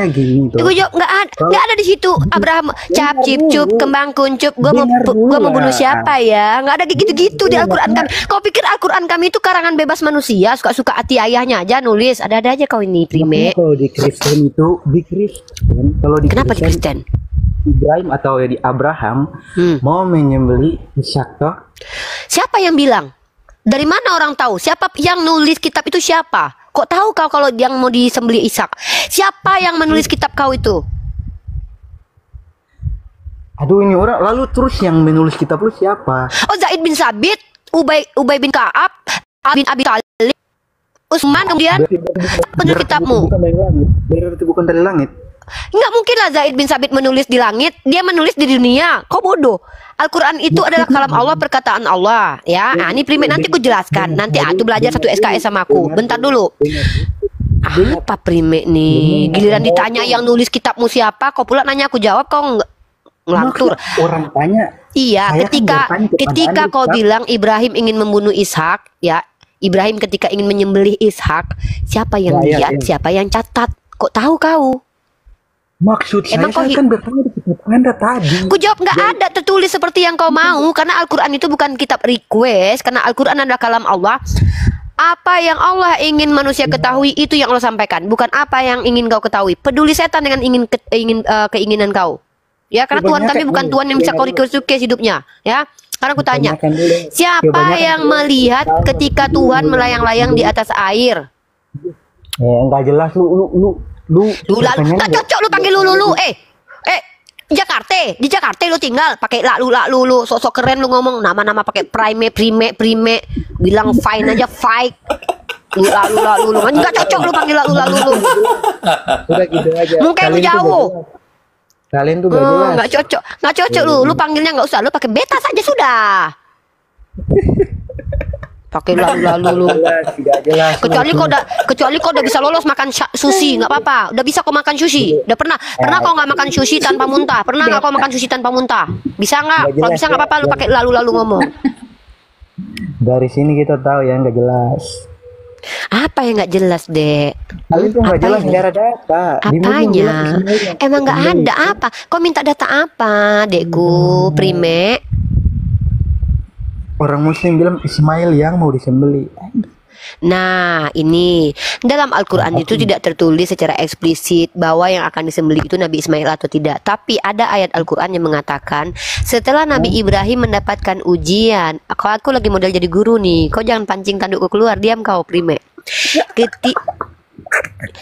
gini tuh. Gue jawab nggak ada di situ. Abraham cap cip cup kembang kuncup. Gue mau bunuh siapa ya? Nggak ada gitu di Al-Quran kami. Kau pikir Al-Quran kami itu karangan bebas manusia? Suka hati ayahnya aja nulis. Ada aja kau ini Prime. Kalau di Kristen itu Kenapa di Kristen? Ibrahim atau di Abraham mau menyembelih Ishak toh? Siapa yang bilang? Dari mana orang tahu? Siapa yang nulis kitab itu siapa? Kok tahu kau kalau yang mau disembelih Ishak? Siapa yang menulis kitab kau itu? Aduh, ini orang lalu terus yang menulis kitab lu siapa? Oh, Zaid bin Sabit, Ubay bin Ka'ab, bin Abi Thalib, Utsman, kemudian penulis kitabmu. Berarti bukan dari langit. Nggak mungkin lah Zaid bin Sabit menulis di langit. Dia menulis di dunia. Kau bodoh. Al-Quran itu adalah kalam Allah, perkataan Allah. Ya, nah, ini Prime nanti ku jelaskan. Nanti aku belajar satu SKS sama aku. Bentar dulu. Apa Prime nih? Giliran ditanya yang nulis kitabmu siapa, kau pula nanya aku jawab, kau ngelantur. Orang tanya. Iya, ketika kau bilang Ibrahim ingin membunuh Ishak, ya, Ibrahim ketika ingin menyembelih Ishak, siapa yang lihat, siapa yang catat? Kok tahu kau? Maksud saya kan bertanya di kitab Anda tadi. Ku jawab nggak ada tertulis seperti yang kau mau, karena Al-Quran itu bukan kitab request, karena Al-Quran adalah kalam Allah. Apa yang Allah ingin manusia ketahui itu yang Allah sampaikan, bukan apa yang ingin kau ketahui. Peduli setan dengan keinginan kau. Ya, karena Tuhan kami bukan Tuhan yang bisa kau request hidupnya. Ya, karena aku tanya, siapa yang melihat ketika Tuhan melayang-layang di atas air? Nggak jelas lu tak cocok lu panggil lu. Di Jakarta lu tinggal pakai lu sok keren lu ngomong nama-nama pakai prime bilang fine aja fight Lalu nggak cocok lu panggil lalu. Udah gitu aja. Muka lu Kalian tuh jauh. gak jelas. Kalian tuh gak jelas. Nggak cocok lu panggilnya nggak usah, lu pakai beta saja sudah. Pakai lalu lu. Gak jelas. Kecuali kau udah bisa lolos makan sushi, nggak apa-apa. Udah bisa kau makan sushi. Udah pernah kau nggak makan sushi tanpa muntah? Pernah nggak kau makan sushi tanpa muntah? Bisa nggak? Kalau bisa nggak apa-apa, lu pakai lalu ngomong. Dari sini kita tahu ya nggak jelas. Apa yang nggak jelas, Dek? Kalian tuh nggak jelas bicara data. Apanya? Emang nggak ada apa? Kau minta data apa, Dekku? Prime? Orang Muslim bilang Ismail yang mau disembeli. Nah, ini dalam Al-Quran itu tidak tertulis secara eksplisit bahwa yang akan disembeli itu Nabi Ismail atau tidak. Tapi ada ayat Al-Quran yang mengatakan setelah Nabi Ibrahim mendapatkan ujian. Kalau aku lagi model jadi guru nih, kau jangan pancing tandukku keluar, diam kau, Prime.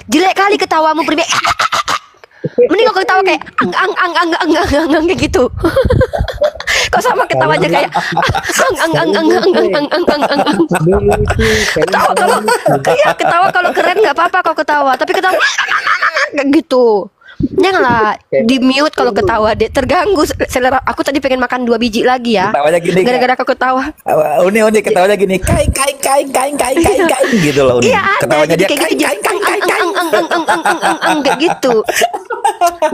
Jelek kali ketawamu, Prime. Mending kau ketawa kayak ang kayak gitu. Kau sama ketawanya kayak ketawa kalau keren nggak apa-apa kau ketawa, tapi ketawa kayak gitu. Janganlah di mute kalau ketawa, Dek, terganggu selera. Aku tadi pengen makan 2 biji lagi ya. Ketawanya gini. Gara-gara kau ketawa. Uni ketawanya gini. Kain gitu loh. Iya, ketawanya dia kayak gitu. Kayak gitu.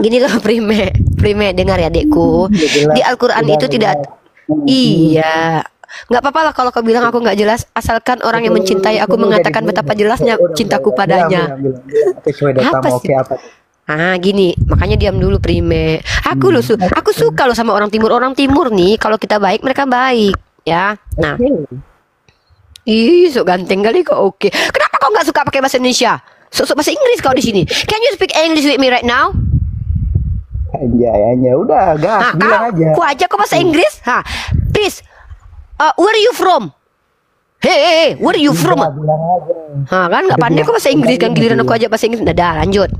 Gini loh, Prime dengar ya, Dekku. Di Al-Quran itu tidak. Iya. Nggak apa-apa lah kalau kau bilang aku nggak jelas, asalkan orang yang mencintai aku mengatakan betapa jelasnya cintaku padanya. Apa sih? Gini, makanya diam dulu, Prime. Aku suka lo sama orang timur. Orang timur nih, kalau kita baik, mereka baik, ya. Nah, sok ganteng kali kok. Oke. Kenapa kau nggak suka pakai bahasa Indonesia? Sok bahasa Inggris kau di sini. Can you speak English with me right now? Aja, udah, gas, bilang aja. Aku aja kau bahasa Inggris. Please. Where are you from? Hey, where are you from? Kan nggak pandai kau bahasa Inggris, kan giliran aku aja bahasa Inggris. Dah, lanjut.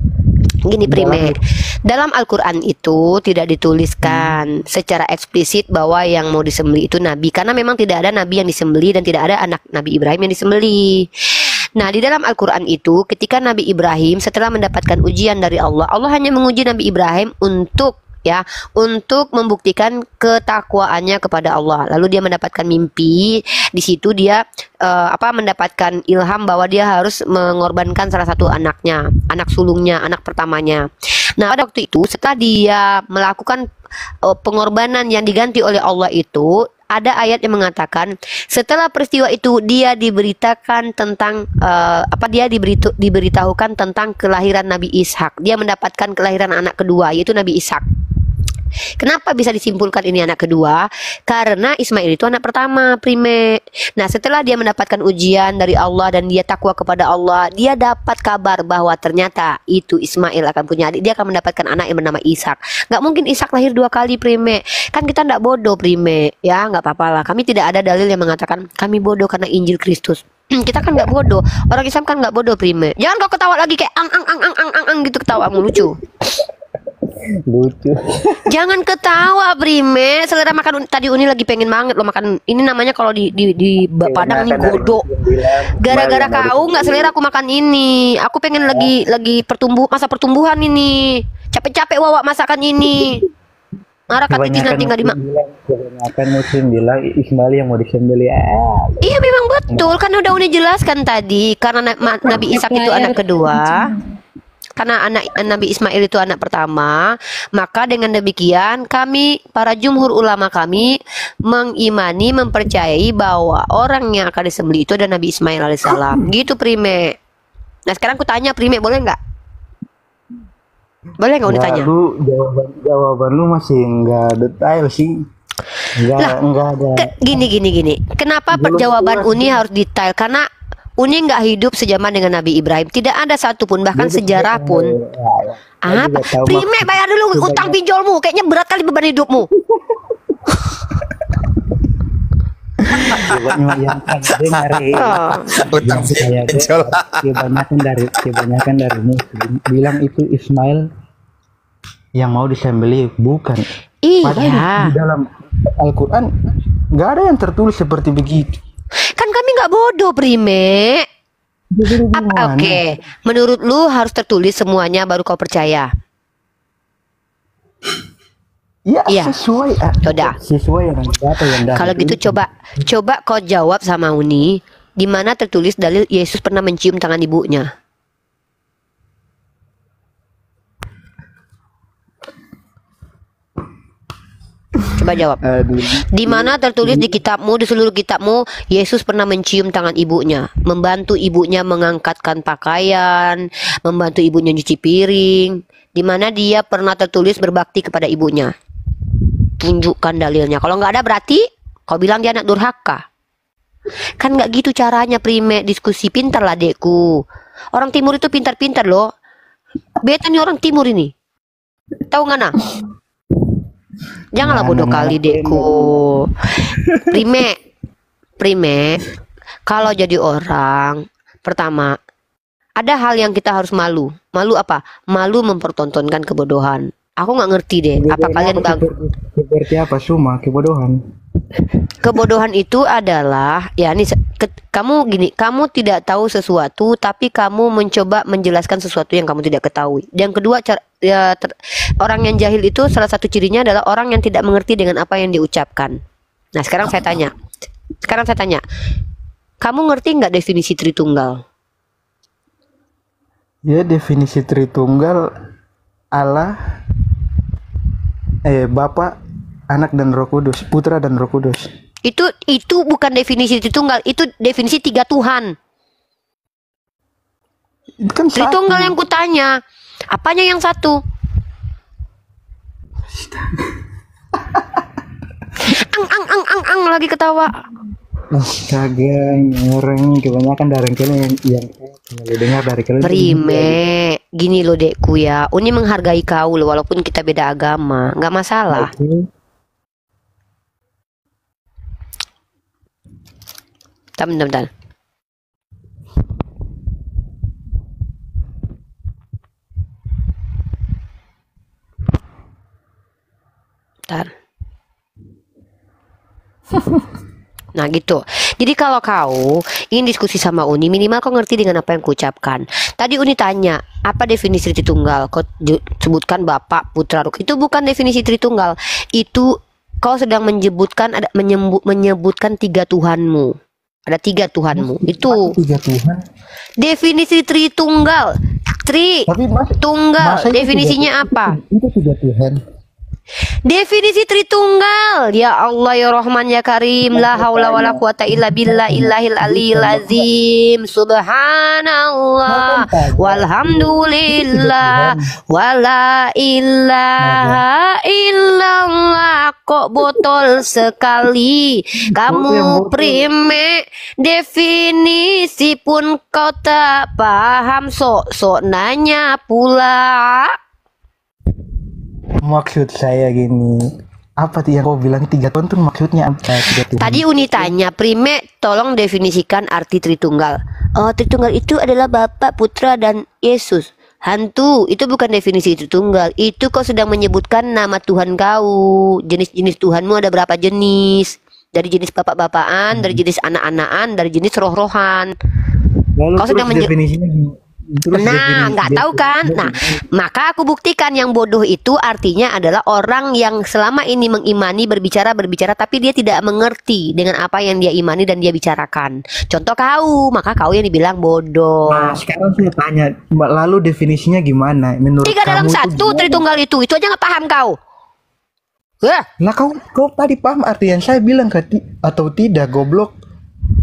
Gini, Prime, dalam Al-Quran itu tidak dituliskan secara eksplisit bahwa yang mau disembeli itu Nabi, karena memang tidak ada Nabi yang disembeli dan tidak ada anak Nabi Ibrahim yang disembeli. Nah, di dalam Al-Quran itu ketika Nabi Ibrahim setelah mendapatkan ujian dari Allah, Allah hanya menguji Nabi Ibrahim untuk membuktikan ketakwaannya kepada Allah. Lalu dia mendapatkan mimpi. Di situ dia mendapatkan ilham bahwa dia harus mengorbankan salah satu anaknya, anak sulungnya, anak pertamanya. Nah, pada waktu itu setelah dia melakukan pengorbanan yang diganti oleh Allah itu, ada ayat yang mengatakan setelah peristiwa itu dia diberitakan tentang diberitahukan tentang kelahiran Nabi Ishak. Dia mendapatkan kelahiran anak kedua, yaitu Nabi Ishak. Kenapa bisa disimpulkan ini anak kedua? Karena Ismail itu anak pertama, Prime. Nah, setelah dia mendapatkan ujian dari Allah dan dia takwa kepada Allah, dia dapat kabar bahwa ternyata itu Ismail akan punya adik. Dia akan mendapatkan anak yang bernama Ishak. Gak mungkin Ishak lahir 2 kali, Prime. Kan kita nggak bodoh, Prime. Ya, nggak apa-apa lah. Kami tidak ada dalil yang mengatakan kami bodoh karena Injil Kristus. Kita kan nggak bodoh. Orang Islam kan nggak bodoh, Prime. Jangan kau ketawa lagi kayak ang gitu ketawamu lucu. Lucu. Jangan ketawa, Prime. Selera makan tadi Uni lagi pengen banget lo makan. Ini namanya kalau di Padang nih godok. Gara-gara kau nggak selera aku makan ini. Aku pengen lagi masa pertumbuhan ini. Capek-capek wawa masakan ini. Marah katitis nanti nggak dimakan. Kebanyakan Muslim bilang Ismail yang mau disembeli. Iya memang betul. Kan udah Uni jelaskan tadi. Karena Nabi Ishak itu anak kedua. Karena Nabi Ismail itu anak pertama, maka dengan demikian kami, para jumhur ulama kami, mengimani, mempercayai bahwa orang yang akan disembelih itu ada Nabi Ismail alaihissalam. Gitu, Prime. Nah, sekarang aku tanya, Prime, boleh nggak? Boleh nggak ditanya? Jawaban lu masih nggak detail sih. Nggak ada. Gini. Kenapa jawaban Uni harus detail? Karena Uni nggak hidup sejaman dengan Nabi Ibrahim. Tidak ada satupun, bahkan sejarah pun. Apa? Prime, bayar dulu utang pinjolmu. Kayaknya berat kali beban hidupmu. Kebanyakan dari Muslim bilang itu Ismail yang mau disembelih, bukan. Iya. Di dalam Al-Quran nggak ada yang tertulis seperti begitu. Kan kami nggak bodoh, Prime. Jadi gimana? Oke, menurut lu harus tertulis semuanya baru kau percaya. Ya, Iya. sesuai. Yaudah. Sesuai dengan data yang dari Kalau gitu coba kau jawab sama Uni, di mana tertulis dalil Yesus pernah mencium tangan ibunya. Coba jawab. Aduh. Di mana tertulis di kitabmu, di seluruh kitabmu, Yesus pernah mencium tangan ibunya, membantu ibunya mengangkatkan pakaian, membantu ibunya nyuci piring. Di mana dia pernah tertulis berbakti kepada ibunya. Tunjukkan dalilnya. Kalau nggak ada berarti kau bilang dia anak durhaka. Kan nggak gitu caranya Prime diskusi. Pintar lah dekku. Orang timur itu pintar-pintar loh. Beta nih orang timur ini. Tahu nggak nah? Janganlah bodoh kali dekku. Prime, kalau jadi orang, pertama, ada hal yang kita harus malu. Malu apa? Malu mempertontonkan kebodohan. Aku nggak ngerti deh. Apa kalian seperti apa Suma kebodohan? Kebodohan itu adalah ya nih kamu gini, kamu tidak tahu sesuatu tapi kamu mencoba menjelaskan sesuatu yang kamu tidak ketahui. Yang kedua, orang yang jahil itu salah satu cirinya adalah orang yang tidak mengerti dengan apa yang diucapkan. Nah, sekarang saya tanya. Kamu ngerti nggak definisi Tritunggal? Ya, definisi Tritunggal Allah, Bapa, Anak dan Roh Kudus, Putra dan Roh Kudus. Itu bukan definisi Tritunggal, itu definisi 3 Tuhan. Kan Tritunggal yang kutanya, apanya yang satu? ang lagi ketawa. Astaga, orang kebanyakan dari kalian yang dengar dari kalian. Prime, gini loh dekku ya, Uni menghargai kau loh, walaupun kita beda agama, nggak masalah. Okay. Bentar. Nah gitu. Jadi kalau kau ingin diskusi sama Uni, minimal kau ngerti dengan apa yang kuucapkan. Tadi Uni tanya, apa definisi Tritunggal? Kau sebutkan Bapak, Putra, Roh. Itu bukan definisi Tritunggal. Itu kau sedang menyebutkan 3 Tuhanmu. Ada 3 Tuhanmu. Itu 3 Tuhan. definisi Tritunggal. Tunggal. Definisinya apa? Itu 3 Tuhan. Definisi Tritunggal. Ya Allah ya Rahman ya Karim, la haula wala quwata illa billah illahil aliyil azim. Subhanallah walhamdulillah wala ilaha illallah. Kok botol sekali kamu Prime, definisi pun kau tak paham, sok nanya pula. Maksud saya gini, apa yang kau bilang 3 Tuhan tuh maksudnya apa? 3 Tuhan. Tadi Uni tanya, Prime tolong definisikan arti Tritunggal. Oh, Tritunggal itu adalah Bapa, Putra, dan Yesus. Hantu, itu bukan definisi Tritunggal. Itu kau sedang menyebutkan nama Tuhan kau. Jenis-jenis Tuhanmu ada berapa jenis? Dari jenis bapak-bapaan, dari jenis anak-anakan, dari jenis roh-rohan. Kau sedang definisinya gini. Nah, nggak tahu kan? Nah, maka aku buktikan yang bodoh itu artinya adalah orang yang selama ini mengimani berbicara tapi dia tidak mengerti dengan apa yang dia imani dan dia bicarakan. Contoh kau, maka kau yang dibilang bodoh. Nah, sekarang saya tanya, lalu definisinya gimana? Menurut 3 dalam 1 Tritunggal itu aja nggak paham kau? Nah, kau tadi paham arti yang saya bilang atau tidak, goblok?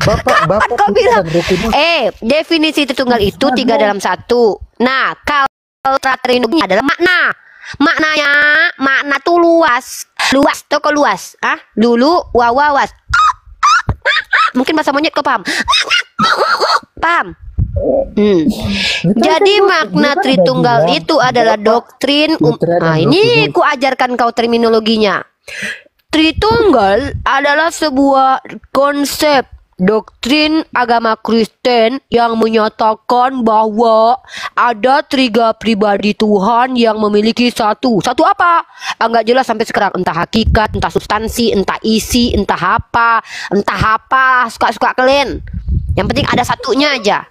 Bapak kau bilang definisi Tritunggal itu 3 dalam 1. Nah, kalau Tritunggal adalah makna tuh luas tuh kok luas. Dulu wawawas. Mungkin bahasa monyet kau paham? Jadi makna Tritunggal itu adalah doktrin. Ini ku ajarkan kau terminologinya. Tritunggal adalah sebuah konsep doktrin agama Kristen yang menyatakan bahwa ada 3 pribadi Tuhan yang memiliki satu apa? Enggak jelas sampai sekarang, entah hakikat, entah substansi, entah isi, entah apa, suka-suka kalian. Yang penting ada satunya aja.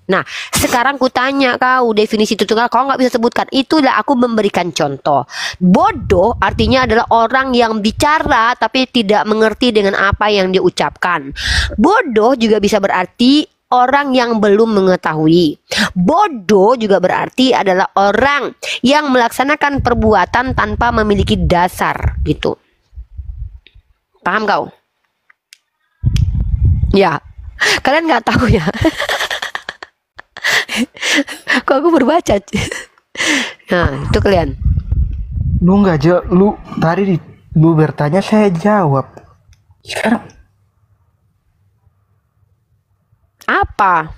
Nah, sekarang ku tanya kau definisi Tritunggal, kau nggak bisa sebutkan. Itulah aku memberikan contoh. Bodoh artinya adalah orang yang bicara tapi tidak mengerti dengan apa yang dia ucapkan. Bodoh juga bisa berarti orang yang belum mengetahui. Bodoh juga berarti adalah orang yang melaksanakan perbuatan tanpa memiliki dasar, gitu. Paham kau? Ya, kalian nggak tahu ya? Kok aku berbaca? Nah, itu kalian. Lu nggak jawab, lu tadi lu bertanya saya jawab. Sekarang Apa?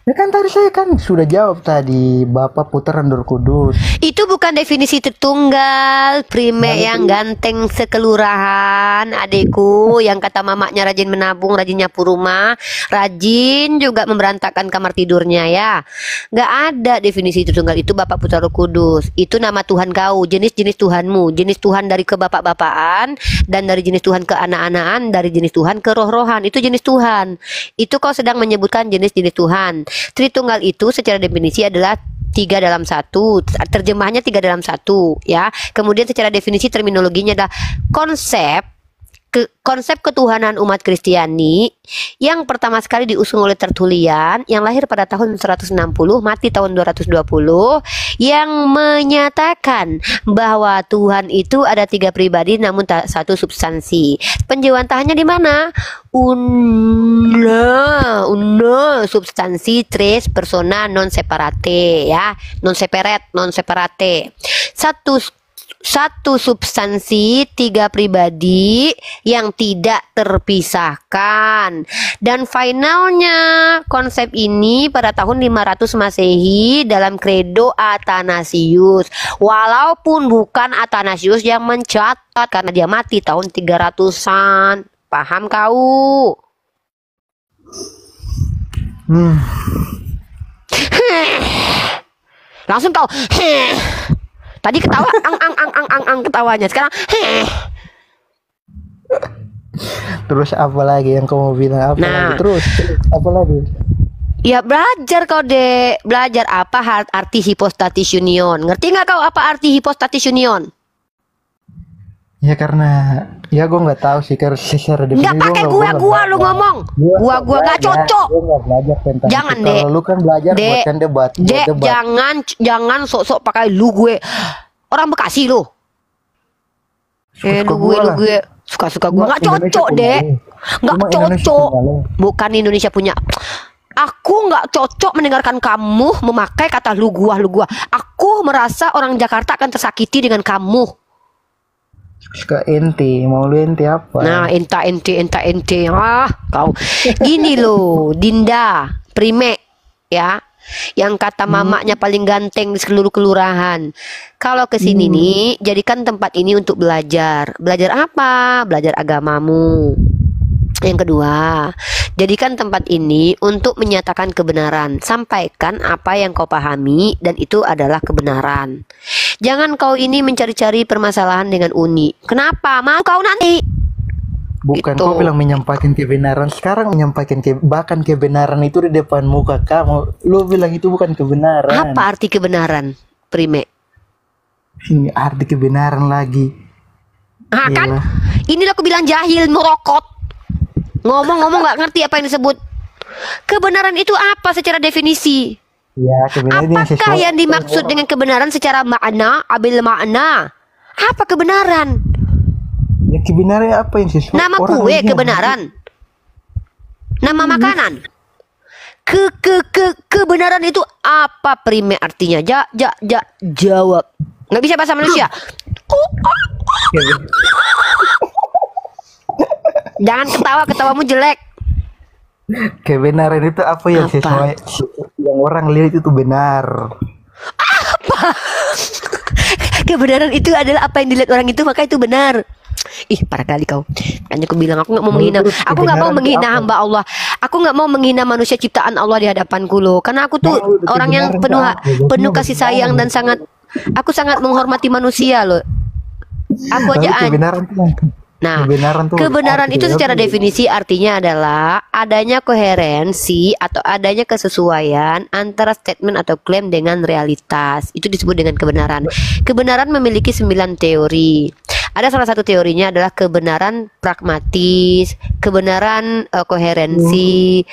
Ya kan tadi saya kan sudah jawab tadi, Bapak Putaran Roh Kudus. Itu bukan definisi Tritunggal, Prime yang ganteng sekelurahan, adekku yang kata mamaknya rajin menabung, rajin nyapu rumah, rajin juga memberantakan kamar tidurnya ya. Nggak ada definisi Tritunggal, itu Bapak Putaran Roh Kudus. Itu nama Tuhan kau, jenis-jenis Tuhanmu, jenis Tuhan dari ke bapak-bapaan, dan dari jenis Tuhan ke anak-anakan, dari jenis Tuhan ke roh-rohan, itu jenis Tuhan. Itu kau sedang menyebutkan jenis-jenis Tuhan. Tritunggal itu secara definisi adalah 3 dalam 1, terjemahnya 3 dalam 1 ya. Kemudian secara definisi terminologinya adalah konsep ketuhanan umat Kristiani yang pertama sekali diusung oleh Tertullian yang lahir pada tahun 160, mati tahun 220, yang menyatakan bahwa Tuhan itu ada 3 pribadi namun tak satu substansi. Penjewantahannya di mana? Una substansi tres persona non separate ya, non separate. Satu substansi 3 pribadi yang tidak terpisahkan. Dan finalnya konsep ini pada tahun 500 Masehi dalam Credo Athanasius. Walaupun bukan Athanasius yang mencatat karena dia mati tahun 300-an. Paham kau? Langsung kau tadi ketawa ang ketawanya, sekarang Terus apa lagi yang kamu bilang? Apa lagi? Terus apa lagi? Ya belajar kau dek, belajar apa arti hypostatis union. Ngerti nggak kau apa arti hypostatis union? Ya karena ya gue nggak tahu sih, karena secara definisi nggak pakai gua lu ngomong. Gua nggak cocok. Gue nggak belajar tentang jangan itu. dek. Kalau lu kan belajar buat kan debat. Dek, jangan sok-sok pakai lu gue. Orang Bekasi lu. Lu gue suka-suka gue. Nggak cocok dek. Nggak cocok. Bukan Indonesia punya. Aku nggak cocok mendengarkan kamu memakai kata lu gua. Aku merasa orang Jakarta akan tersakiti dengan kamu. Suka ente, mau lu ente apa? Nah, ente. Ah, kau. Gini loh, Dinda, Prime, ya. Yang kata mamaknya paling ganteng di seluruh kelurahan. Kalau ke sini nih, jadikan tempat ini untuk belajar. Belajar apa? Belajar agamamu. Yang kedua, jadikan tempat ini untuk menyatakan kebenaran. Sampaikan apa yang kau pahami dan itu adalah kebenaran. Jangan kau ini mencari-cari permasalahan dengan unik. Kenapa? Mau kau nanti? Bukan, gitu. kau bilang menyampaikan kebenaran. Sekarang menyampaikan bahkan kebenaran itu di depan muka kamu. Lu bilang itu bukan kebenaran. Apa arti kebenaran, Prime? Ini arti kebenaran lagi. Ah kan? Inilah aku bilang jahil, merokot. Ngomong-ngomong nggak ngerti apa yang disebut. Kebenaran itu apa secara definisi? Ya, kebenaran apakah yang dimaksud dengan kebenaran secara makna, abil makna? Apa kebenaran? Ya kebenaran apa yang sesuai? Nama kue kebenaran. Nama makanan. Kebenaran itu apa, Prime, artinya? Jawab. Nggak bisa bahasa manusia. Jangan ketawamu jelek. Kebenaran itu apa yang sesuai, yang orang lihat itu benar. Apa? Kebenaran itu adalah apa yang dilihat orang itu, maka itu benar. Ih, parah kali kau. Makanya aku bilang aku nggak mau menghina. Aku nggak mau menghina hamba Allah. Aku nggak mau menghina manusia ciptaan Allah di hadapanku loh. Karena aku tuh orang yang penuh kasih sayang dan aku sangat menghormati manusia loh. Aku aja Nah, Kebenaran tuh kebenaran arti itu secara apa? definisi artinya adalah adanya koherensi atau adanya kesesuaian antara statement atau klaim dengan realitas. Itu disebut dengan kebenaran. Kebenaran memiliki 9 teori. Ada salah satu teorinya adalah kebenaran pragmatis, kebenaran koherensi,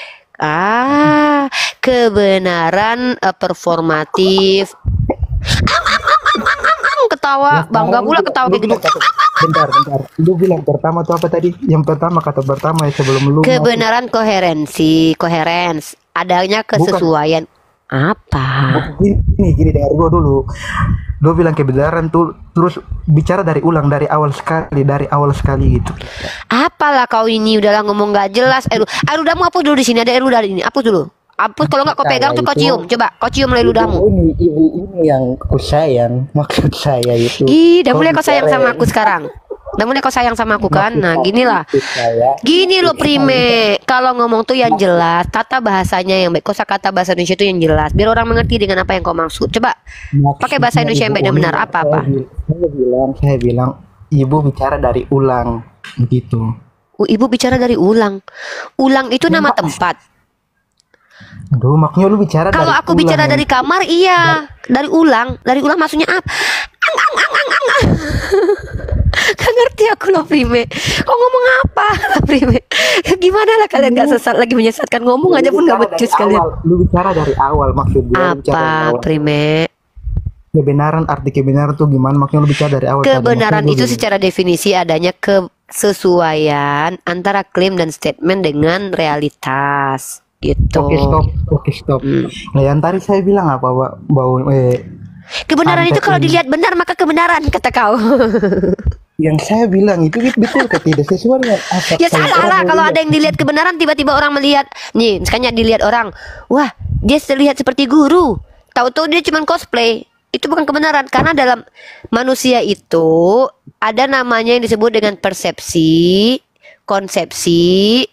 kebenaran performatif. Ketawa, bangga pula ketawa kayak gitu. Bentar. Lu bilang pertama tuh apa tadi? Yang pertama, kata pertama ya sebelum lu. Kebenaran koherensi, coherence, adanya kesesuaian. Apa? Gini dengar gua dulu. Lu bilang kebenaran tuh terus bicara dari awal sekali gitu. Apalah kau ini, udahlah ngomong gak jelas. Ludahmu hapus dulu di sini, ada ludah ini. Hapus dulu. Hapus, kalau nggak kau pegang tuh kau cium. Coba kau cium ludahmu. Ibu ini yang ku sayang, maksud saya itu. Ih, udah mulai kau sayang sama aku sekarang. Udah mulai kau sayang sama aku kan? Nah, ginilah. Gini loh Prime, kalau ngomong tuh yang jelas, tata bahasanya yang baik, kosakata bahasa Indonesia itu yang jelas, biar orang mengerti dengan apa yang kau maksud. Coba pakai bahasa Indonesia yang baik dan benar. Apa-apa? Saya bilang, ibu bicara dari ulang, begitu. Ibu bicara dari ulang. Ulang itu nama tempat. Aduh, maknya lu bicara Kalau dari aku bicara dari kamar, iya. Dari ulang maksudnya apa? Gak ngerti aku loh Prime. Kau ngomong apa Prime? Gimana lah kalian gak sesat lagi menyesatkan, ngomong aja pun gak becus kalian. Lu bicara dari awal maksudnya. Apa Prime? Kebenaran, arti kebenaran tuh gimana? Makanya lu bicara dari awal. Kebenaran itu secara definisi adanya kesesuaian antara klaim dan statement dengan realitas. Gitu. Oke stop. Nah yang tadi saya bilang apa, kebenaran itu kalau dilihat benar maka kebenaran, kata kau. Yang saya bilang itu betul ke tidak sesuai dengan apa? Ya salah lah kalau ada yang dilihat kebenaran, tiba-tiba orang melihat nih, sekanya dilihat orang, wah dia terlihat seperti guru, tahu-tahu dia cuma cosplay. Itu bukan kebenaran, karena dalam manusia itu ada namanya yang disebut dengan persepsi, konsepsi,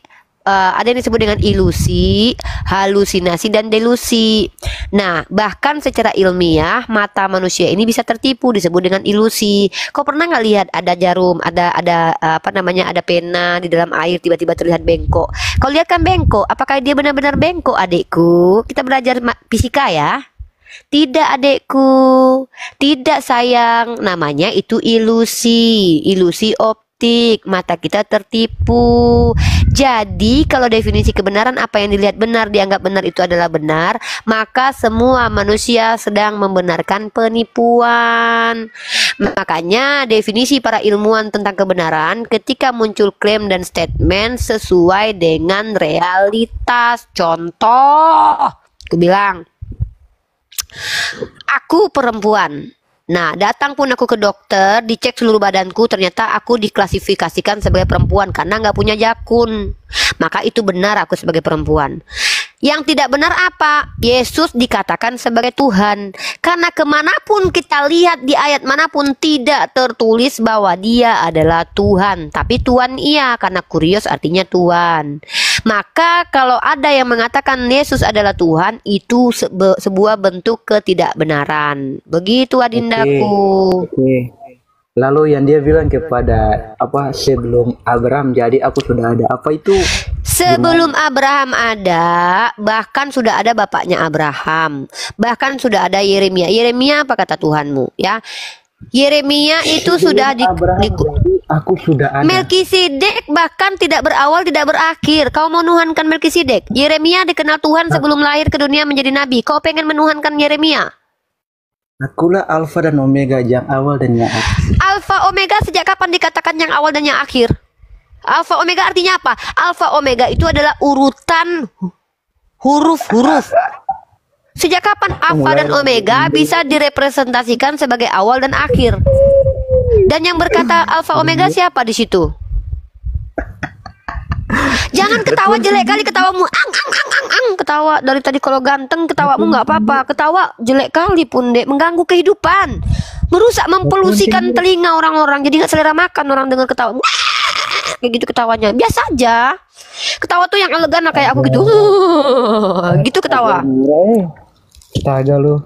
ada yang disebut dengan ilusi, halusinasi, dan delusi. Nah, bahkan secara ilmiah mata manusia ini bisa tertipu, disebut dengan ilusi. Kau pernah nggak lihat ada jarum, ada ada pena di dalam air tiba-tiba terlihat bengkok? Kau lihat kan bengkok? Apakah dia benar-benar bengkok, adikku? Kita belajar fisika ya. Tidak adekku, tidak sayang, namanya itu ilusi optik, mata kita tertipu. Jadi kalau definisi kebenaran, apa yang dilihat benar, dianggap benar itu adalah benar, maka semua manusia sedang membenarkan penipuan. Makanya definisi para ilmuwan tentang kebenaran, ketika muncul klaim dan statement sesuai dengan realitas. Contoh, aku bilang, aku perempuan. Nah, datang pun aku ke dokter, dicek seluruh badanku, ternyata aku diklasifikasikan sebagai perempuan karena nggak punya jakun. Maka itu benar aku sebagai perempuan. Yang tidak benar apa? Yesus dikatakan sebagai Tuhan. Karena kemanapun kita lihat di ayat manapun tidak tertulis bahwa dia adalah Tuhan. Tapi Tuhan iya, karena kurios artinya Tuhan. Maka kalau ada yang mengatakan Yesus adalah Tuhan, itu sebuah bentuk ketidakbenaran. Begitu adindaku. Oke. Lalu yang dia bilang kepada sebelum Abraham jadi aku sudah ada, apa itu? Sebelum Abraham ada, bahkan sudah ada bapaknya Abraham, bahkan sudah ada Yeremia. Yeremia apa kata Tuhanmu ya? Yeremia itu sudah aku sudah ada. Melkisedek bahkan tidak berawal tidak berakhir. Kau mau menuhankan Melkisedek? Yeremia dikenal Tuhan sebelum lahir ke dunia menjadi nabi. Kau pengen menuhankan Yeremia? Akulah Alfa dan Omega, yang awal dan yang akhir. Alfa Omega sejak kapan dikatakan yang awal dan yang akhir? Alfa Omega artinya apa? Alfa Omega itu adalah urutan huruf-huruf. Sejak kapan Alfa dan Omega bisa direpresentasikan sebagai awal dan akhir? Dan yang berkata Alfa Omega siapa di situ? Jangan ketawa jelek kali ketawamu. Ketawa dari tadi kalau ganteng ketawamu nggak apa-apa. Ketawa jelek kali pun dek, mengganggu kehidupan, merusak, mempolusikan telinga orang-orang. Jadi nggak selera makan orang dengar ketawa. Kayak gitu ketawanya. Biasa aja. Ketawa tuh yang elegan lah kayak aku gitu. Gitu ketawa. Astaga lu.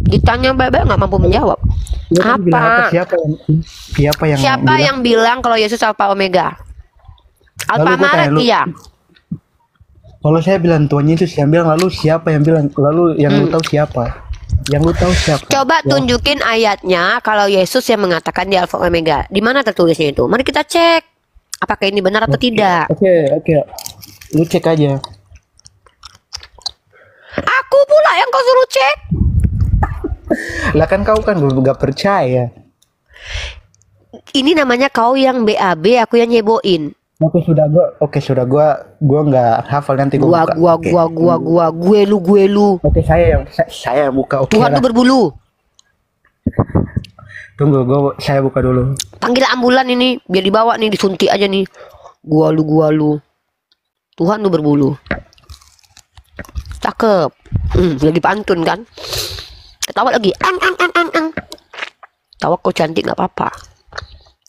Ditanya baik-baik nggak mampu menjawab. Dia tadi bilang Apa? Siapa yang bilang kalau Yesus Alfa Omega? Alfa Lalu gua tanya Maret lu. dia. Kalau saya bilang Tuhan Yesus yang bilang, lalu siapa yang bilang? Lalu yang lu tahu siapa? Yang lu tahu siapa? Coba Ya. tunjukin ayatnya kalau Yesus yang mengatakan dia Alfa Omega. Di mana tertulisnya itu? Mari kita cek. Apakah ini benar atau tidak? Oke. Lu cek aja. Aku pula yang kau suruh cek. Lah kan kau kan gak percaya. Ini namanya kau yang BAB, aku yang nyeboin. Oke sudah gua nggak hafal, nanti gua buka. Gue lu. Oke, saya yang buka. Oke Tuhan lah. tuh berbulu. Tunggu, saya buka dulu. Panggil ambulan ini, biar dibawa nih, disuntik aja nih. Gua lu. Tuhan tuh berbulu. Cakep. Lagi pantun kan? Ketawa lagi. Ang. Ketawa kau cantik nggak apa-apa.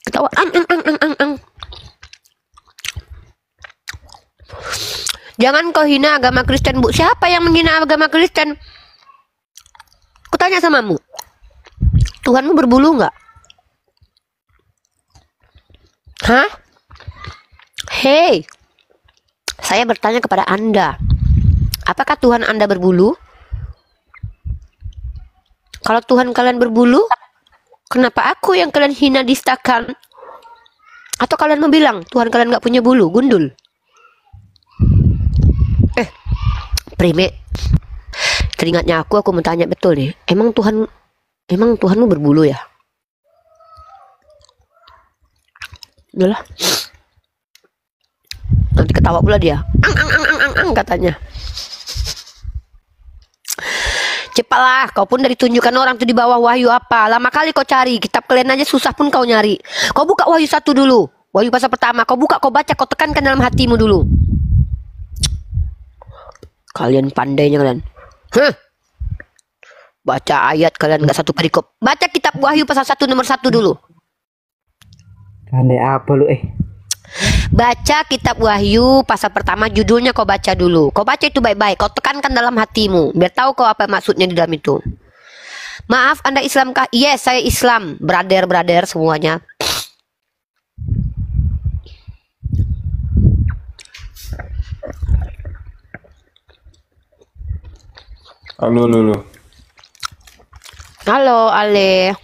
Ketawa ang. Jangan kau hina agama Kristen, Bu. Siapa yang menghina agama Kristen? Kutanya samamu. Tuhanmu berbulu nggak? Hah? Hei, saya bertanya kepada Anda. Apakah Tuhan Anda berbulu? Kalau Tuhan kalian berbulu, kenapa aku yang kalian hina distakan? Atau kalian mau bilang Tuhan kalian nggak punya bulu, gundul? Prime, teringatnya aku mau tanya betul nih. Emang Tuhanmu berbulu ya? Udahlah. Nanti ketawa pula dia. Ang katanya. Cepatlah, kau pun dari tunjukkan orang tuh di bawah Wahyu apa. Lama kali kau cari, kitab kalian aja susah pun kau nyari. Kau buka Wahyu 1 dulu. Wahyu pasal pertama, kau buka, kau baca, kau tekankan dalam hatimu dulu. Kalian pandainya kalian. Baca ayat kalian nggak satu perikop. Baca kitab Wahyu pasal 1 nomor 1 dulu. Pandai apa lu Baca kitab Wahyu pasal pertama, judulnya kau baca dulu. Kau baca itu baik-baik, kau tekankan dalam hatimu biar tahu kau apa maksudnya di dalam itu. Maaf, Anda Islamkah? Yes, saya Islam. Brother semuanya. Halo. Halo, Ale.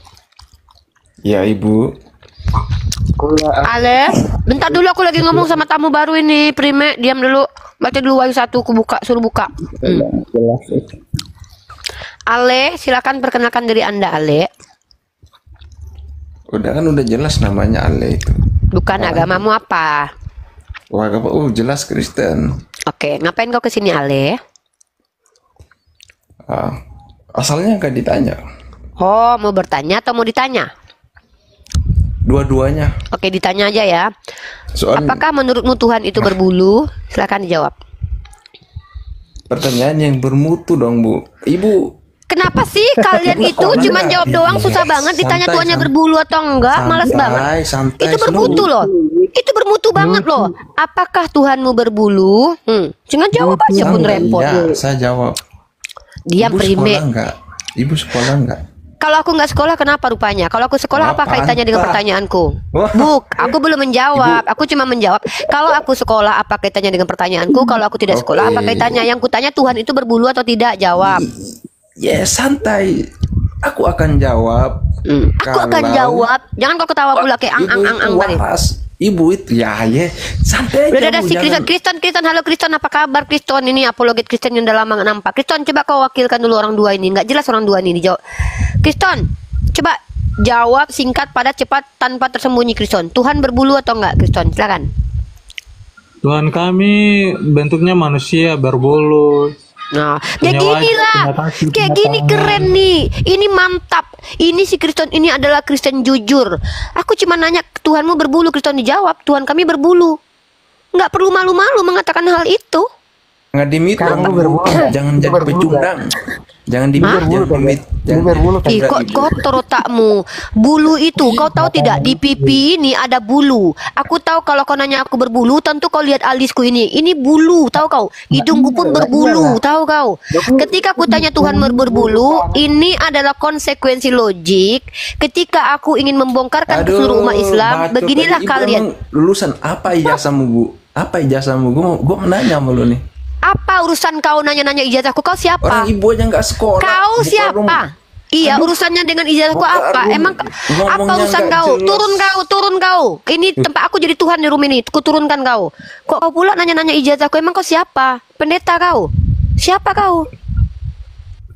Ya, Ibu. Ale, bentar dulu, aku lagi ngomong sama tamu baru ini. Prime, diam dulu. Baca dulu Wahyu 1, aku buka, suruh buka. Ale, silakan perkenalkan diri Anda, Ale. Udah jelas namanya Ale itu. Bukan, agamamu apa? Wah, jelas Kristen. Oke, ngapain kau kesini, Ale? Asalnya nggak ditanya. Oh, mau bertanya atau mau ditanya? Dua-duanya. Oke, ditanya aja ya. Soalnya Apakah menurutmu Tuhan itu berbulu? Silakan dijawab. pertanyaan yang bermutu dong, Bu. Ibu. Kenapa sih kalian itu cuma jawab doang, susah banget ditanya Santai, Tuhannya santai. berbulu atau enggak? Males banget. Santai, Itu bermutu loh. Itu bermutu banget loh. Apakah Tuhanmu berbulu? Jangan jawab aja pun repot. Ya, saya jawab. Diam, Ibu Prime. sekolah nggak? Ibu sekolah nggak? Kalau aku nggak sekolah, kenapa rupanya? Kalau aku sekolah, apa kaitannya dengan pertanyaanku? Wah. Buk, aku belum menjawab. Aku cuma menjawab. Kalau aku sekolah, apa kaitannya dengan pertanyaanku? Kalau aku tidak sekolah, apa kaitannya? Yang kutanya Tuhan itu berbulu atau tidak? Jawab. Ya, santai. Aku akan jawab. Aku akan jawab. Jangan kau ketawa pula kayak ang tadi. Ibu itu ya santai Udah aja, ada Bu, si jangan- Kristen, halo Kristen, apa kabar Kristen? Ini apologet Kristen yang udah lama nggak nampak. Kristen, coba kau wakilkan dulu orang dua ini. Nggak jelas orang dua ini dijawab. Kristen, coba jawab singkat, padat, cepat, tanpa tersembunyi. Kristen, Tuhan berbulu atau enggak? Kristen, silakan. Tuhan kami bentuknya manusia berbulu. Nah, Punya kayak gini wajah, lah, punya kaki, kayak punya gini tangan. keren nih. Ini mantap. Ini si Kristen ini adalah Kristen jujur. Aku cuma nanya, Tuhanmu berbulu? Kristen dijawab, Tuhan kami berbulu. Nggak perlu malu-malu mengatakan hal itu. Nggak dimit Sekarang dong, lu berbulu. jangan Lu jadi berbulu, pecundang. Jangan dibibit, jangan bibit. Bibir bulu kan. Ih, kok kotor otakmu. Bulu itu, kau tahu tidak di pipi ini ada bulu. Aku tahu kalau kau nanya aku berbulu, tentu kau lihat alisku ini. Ini bulu, tahu kau? Hidungku pun berbulu, tahu kau? Ketika aku tanya Tuhan berbulu, ini adalah konsekuensi logik. Ketika aku ingin membongkarkan seluruh umat Islam, bacot. beginilah Ibu kalian. emang lulusan apa ijazahmu, Bu? Apa ijazahmu? Gua nanya sama lu nih. Apa urusan kau nanya-nanya ijazahku? Kau siapa? Orang ibu aja nggak sekolah. Kau Bukan siapa? Iya, urusannya dengan ijazahku apa? Emang apa urusan kau? Turun kau. Ini tempat aku jadi Tuhan di rumah ini. Ku turunkan kau. Kok kau pula nanya-nanya ijazahku? Emang kau siapa? Pendeta kau? Siapa kau?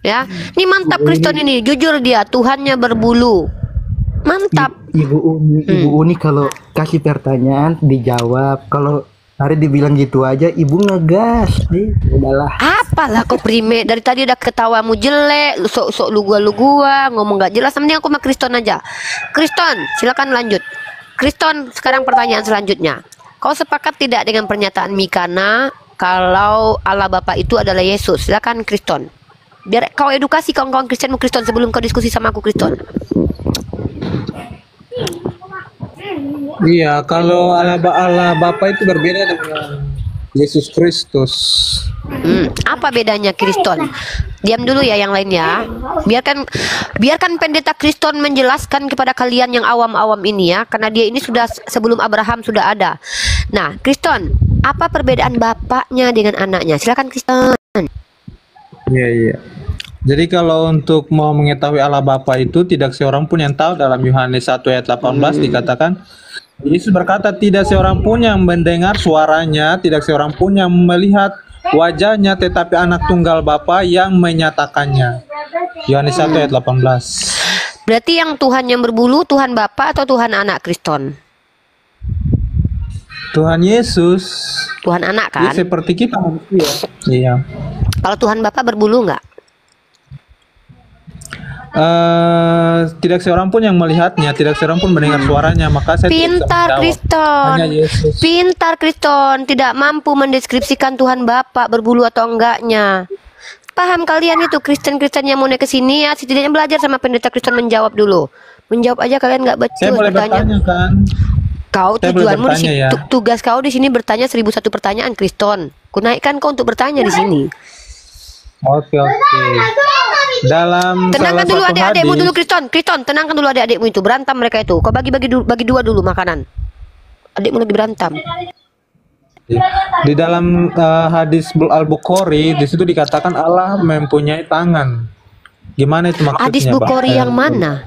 Ya, ini mantap Kristen ini. Jujur dia, Tuhannya berbulu. Mantap. Ibu Uni kalau kasih pertanyaan dijawab. Kalau hari dibilang gitu aja, ibu ngegas. Udahlah. Apalah kau prime, dari tadi udah ketawamu jelek, sok lu gua ngomong gak jelas. Mending aku sama Kriston aja. Kriston, silakan lanjut. Kriston, sekarang pertanyaan selanjutnya. Kau sepakat tidak dengan pernyataan Mikana kalau Allah Bapa itu adalah Yesus? Silakan Kriston. Biar kau edukasi kawan-kawan Kristenmu Kriston sebelum kau diskusi sama aku Kriston. Iya, kalau Allah Bapa itu berbeda dengan Yesus Kristus. Apa bedanya Kriston? Diam dulu ya yang lain ya. Biarkan pendeta Kriston menjelaskan kepada kalian yang awam-awam ini ya, karena dia ini sudah sebelum Abraham sudah ada. Nah, Kriston, apa perbedaan bapaknya dengan anaknya? Silakan Kriston. Iya. Jadi kalau untuk mau mengetahui Allah Bapa itu tidak seorang pun yang tahu. Dalam Yohanes 1 ayat 18 dikatakan, Yesus berkata, tidak seorang pun yang mendengar suaranya, tidak seorang pun yang melihat wajahnya, tetapi anak tunggal Bapa yang menyatakannya. Yohanes 1 ayat 18. Berarti yang Tuhan yang berbulu, Tuhan Bapa atau Tuhan anak Kriston? Tuhan Yesus. Tuhan anak kan? Dia seperti kita manusia. Iya. Kalau Tuhan Bapa berbulu nggak? Tidak seorang pun yang melihatnya, tidak seorang pun mendengar suaranya, maka saya Pintar Kriston. Pintar Kriston, tidak mampu mendeskripsikan Tuhan Bapa berbulu atau enggaknya. Paham kalian itu Kristen-Kristen yang mau naik ke sini ya, setidaknya belajar sama pendeta Kriston menjawab dulu. Menjawab aja kalian nggak betul. Saya boleh bertanya kan? Kau Saya tujuanmu di sini, ya. tugas kau di sini bertanya 1001 pertanyaan Kriston. Kunaikkan kau untuk bertanya di sini. Oke. Dalam tenangkan dulu adik-adikmu hadis, dulu Kriston, tenangkan dulu adik-adikmu itu, berantem mereka itu. Kau bagi dua dulu makanan. Adikmu lagi berantem. di dalam hadis Al-Bukhari di situ dikatakan Allah mempunyai tangan. Gimana itu maksudnya? Hadis Bukhari yang mana?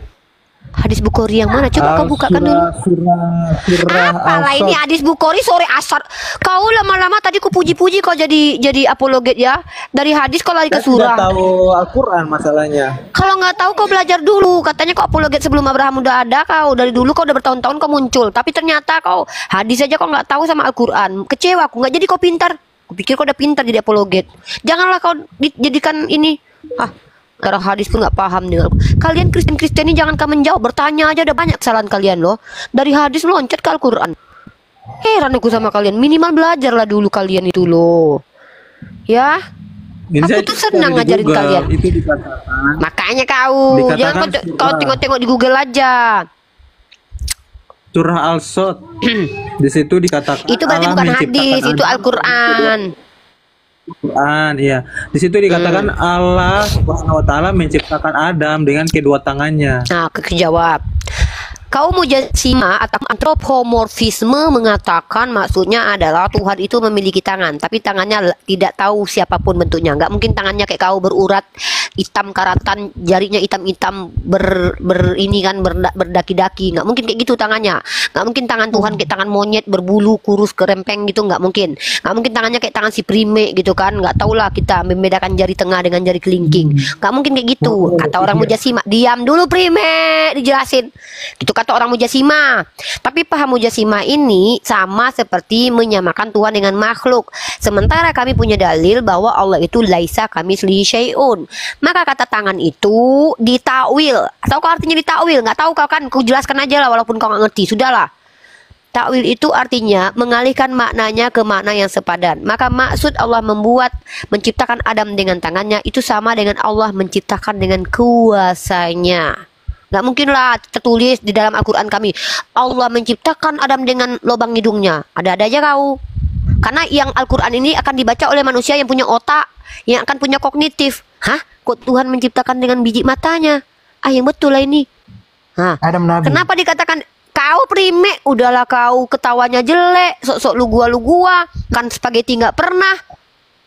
Hadis Bukhari yang mana? Coba kau bukakan dulu. Apalah ini hadis Bukhari sore asar. Kau lama-lama tadi ku puji-puji kau jadi apologet ya. Dari hadis kau lari ke surah. Tidak tahu Al-Quran masalahnya. Kalau nggak tahu kau belajar dulu. Katanya kau apologet sebelum Abraham udah ada. Kau dari dulu kau udah bertahun-tahun kau muncul. Tapi ternyata kau hadis aja kau nggak tahu sama Al-Quran. Kecewa aku. Nggak jadi kau pintar. Kupikir kau udah pintar jadi apologet. Janganlah kau dijadikan ini. Orang hadis pun nggak paham dengan kalian Kristen ini. Jangan kamu menjawab, bertanya aja, udah banyak kesalahan kalian loh. Dari hadis loncat ke Al-Quran. Heran aku sama kalian, minimal belajarlah dulu kalian itu loh. Ya, aku tuh senang ngajarin kalian. Itu dikatakan. Makanya kau jangan kau tengok-tengok di Google aja. Surah Al-Sod. Di situ dikatakan itu berarti bukan hadis, itu Al-Quran. Quran, iya. Di situ dikatakan Allah Subhanahu wa taala menciptakan Adam dengan kedua tangannya. Nah, kejawab. Kaum mujassimah atau antropomorfisme mengatakan maksudnya adalah Tuhan itu memiliki tangan, tapi tangannya tidak tahu siapapun bentuknya. Nggak mungkin tangannya kayak kau berurat, hitam karatan, jarinya hitam-hitam ini kan berdaki-daki. Nggak mungkin kayak gitu tangannya. Nggak mungkin tangan Tuhan kayak tangan monyet berbulu kurus kerempeng gitu, nggak mungkin. Nggak mungkin tangannya kayak tangan si prime gitu kan. Nggak tahulah kita membedakan jari tengah dengan jari kelingking. Nggak mungkin kayak gitu. Kata orang mujassimah. Diam dulu prime, dijelasin. Gitu kata orang mujassimah. Tapi paham mujassimah ini sama seperti menyamakan Tuhan dengan makhluk. Sementara kami punya dalil bahwa Allah itu laisa kamitslihi syai'un. Maka kata tangan itu ditakwil. Tahu kau artinya ditakwil? Nggak tahu kau kan? Ku jelaskan aja lah walaupun kau nggak ngerti. Sudahlah. Takwil itu artinya mengalihkan maknanya ke makna yang sepadan. Maka maksud Allah menciptakan Adam dengan tangannya itu sama dengan Allah menciptakan dengan kuasanya. Gak mungkin lah tertulis di dalam Al-Quran kami Allah menciptakan Adam dengan lubang hidungnya. Ada-ada aja kau. Karena yang Al-Quran ini akan dibaca oleh manusia yang punya otak, yang akan punya kognitif. Hah? Kok Tuhan menciptakan dengan biji matanya? Yang betul lah ini. Adam Nabi. Kenapa dikatakan kau primek? Udahlah kau ketawanya jelek, sok-sok lu gua, kan spaghetti nggak pernah.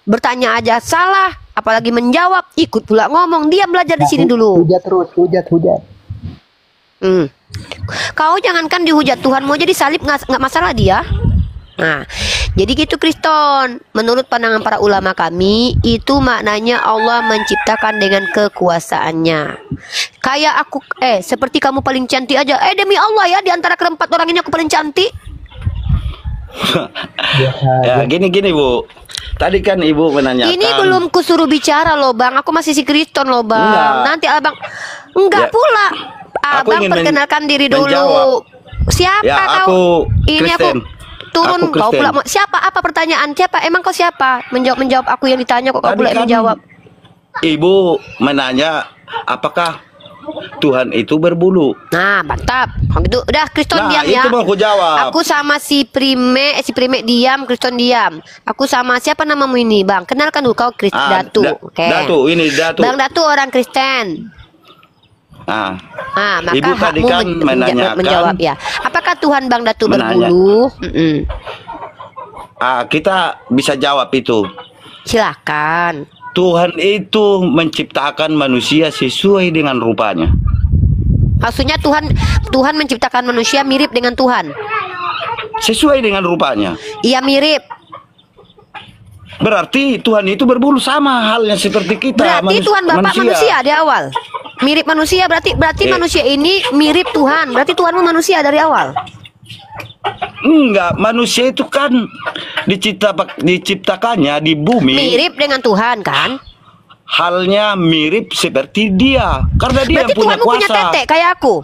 Bertanya aja salah, apalagi menjawab, ikut pula ngomong. Dia belajar di sini dulu. Hujat terus, hujat. Kau jangankan dihujat, Tuhan mau jadi salib nggak masalah dia. Nah, jadi gitu Kriston. Menurut pandangan para ulama kami, itu maknanya Allah menciptakan dengan kekuasaannya. Kayak aku, seperti kamu paling cantik aja. Demi Allah ya, di antara keempat orang ini aku paling cantik. Ya, gini Bu. Tadi kan Ibu menanyakan. Ini belum kusuruh bicara loh Bang. Aku masih si Kriston loh Bang. Enggak. Nanti Abang enggak Ya, pula. aku Abang ingin perkenalkan diri menjawab. dulu. Siapa Ya, kau? aku Ini Kristen. aku turun Aku kau Kristen. pula. Siapa? Apa pertanyaan? Siapa? Emang kau siapa? Menjawab aku yang ditanya kok kau Tadi pula yang kan menjawab. Ibu menanya apakah Tuhan itu berbulu? Nah, mantap. Kalau gitu udah Kriston Nah, diam ya. itu mau aku jawab. Aku sama si Primek diam, Kriston diam. Aku sama siapa namamu ini, Bang? Kenalkan dulu kau Datu. Oke. Datu, ini Datu. Bang Datu orang Kristen. Maka Ibu tadi hakmu kan menanyakan. menjawab ya. Apakah Tuhan Bang Datu Menanya. berbulu? Kita bisa jawab itu. Silakan. Tuhan itu menciptakan manusia sesuai dengan rupanya. Maksudnya Tuhan menciptakan manusia mirip dengan Tuhan. Sesuai dengan rupanya. Iya mirip. Berarti Tuhan itu berbulu sama halnya seperti kita. Berarti Tuhan Bapak manusia di awal. Mirip manusia berarti manusia ini mirip Tuhan. Berarti Tuhanmu manusia dari awal. Enggak, manusia itu kan diciptakannya di bumi. Mirip dengan Tuhan kan? Halnya mirip seperti dia. Karena dia Berarti yang punya Tuhanmu kuasa. punya tetek kayak aku.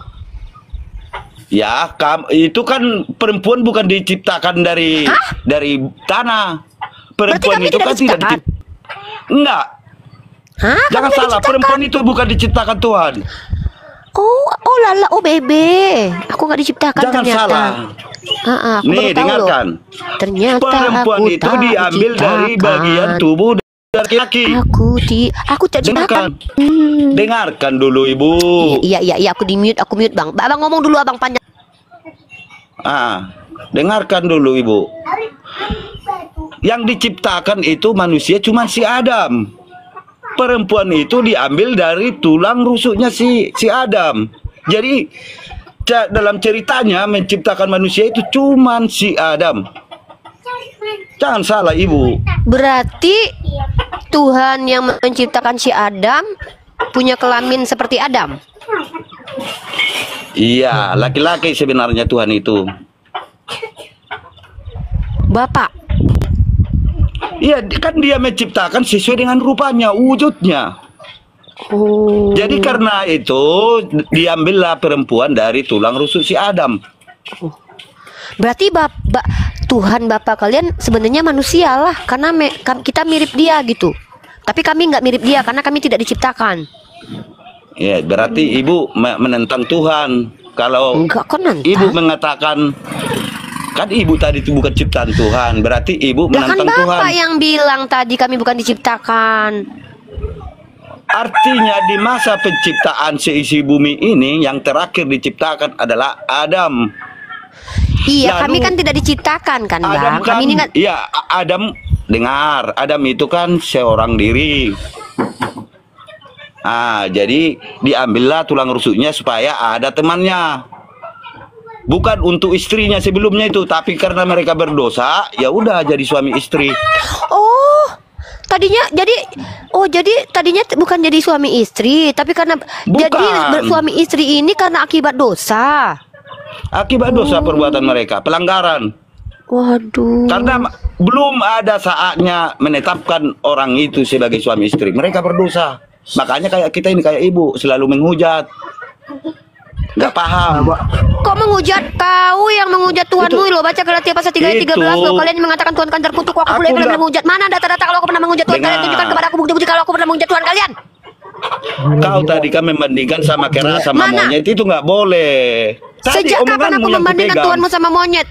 Ya, itu kan perempuan bukan diciptakan dari tanah. Perempuan kami itu kan tidak diciptakan? Enggak. Hah? Jangan Kami salah, perempuan itu bukan diciptakan Tuhan. Oh lala, bebe. Aku nggak diciptakan Jangan ternyata. salah. Aku Nih, baru tahu dengarkan. loh. Ternyata Perempuan aku itu tak diambil dari diciptakan. bagian tubuh dari laki-laki. Aku tak diciptakan. Dengarkan dulu, Ibu. Iya, aku aku mute Bang. Abang ngomong dulu Abang panjang. Dengarkan dulu, Ibu. Yang diciptakan itu manusia cuma si Adam. Perempuan itu diambil dari tulang rusuknya si Adam. Jadi dalam ceritanya menciptakan manusia itu cuma si Adam. Jangan salah, Ibu. Berarti Tuhan yang menciptakan si Adam punya kelamin seperti Adam. Iya, laki-laki sebenarnya Tuhan itu. Bapak. Iya, kan dia menciptakan sesuai dengan rupanya, wujudnya. Jadi karena itu diambillah perempuan dari tulang rusuk si Adam. Berarti Tuhan Bapak kalian sebenarnya manusia lah, karena kita mirip dia gitu. Tapi kami nggak mirip dia karena kami tidak diciptakan. Ya, berarti Ibu menentang Tuhan. Kalau Ibu mengatakan kan Ibu tadi itu bukan ciptaan Tuhan, berarti Ibu menentang kan Tuhan. Bapak yang bilang tadi kami bukan diciptakan. Artinya di masa penciptaan seisi bumi ini yang terakhir diciptakan adalah Adam. Iya, Lalu, kami kan tidak diciptakan kan, Adam Bang. Kami ini kan iya, Adam dengar, Adam itu kan seorang diri. Jadi diambillah tulang rusuknya supaya ada temannya. Bukan untuk istrinya sebelumnya itu, tapi karena mereka berdosa, ya udah jadi suami istri. jadi tadinya bukan jadi suami istri, tapi karena jadi suami istri ini karena akibat dosa. Akibat dosa perbuatan mereka, pelanggaran. Waduh. Karena belum ada saatnya menetapkan orang itu sebagai suami istri. Mereka berdosa. Makanya kayak kita ini, kayak Ibu, selalu menghujat. Nggak paham. Kok menghujat? Kau yang menghujat Tuhanmu lo. Baca Galatia pasal 3 ayat 13 lo. Kalian yang mengatakan Tuhan kan terkutuk. Kok aku boleh menghujat? Mana data-data kalau aku pernah menghujat Tuhan kalian? Tunjukkan kepada aku bukti-bukti kalau aku pernah menghujat Tuhan kalian. Kau tadi kan membandingkan sama kera sama monyet, itu nggak boleh. Tadi Sejak kapan aku membandingkan Tuhanmu sama monyet?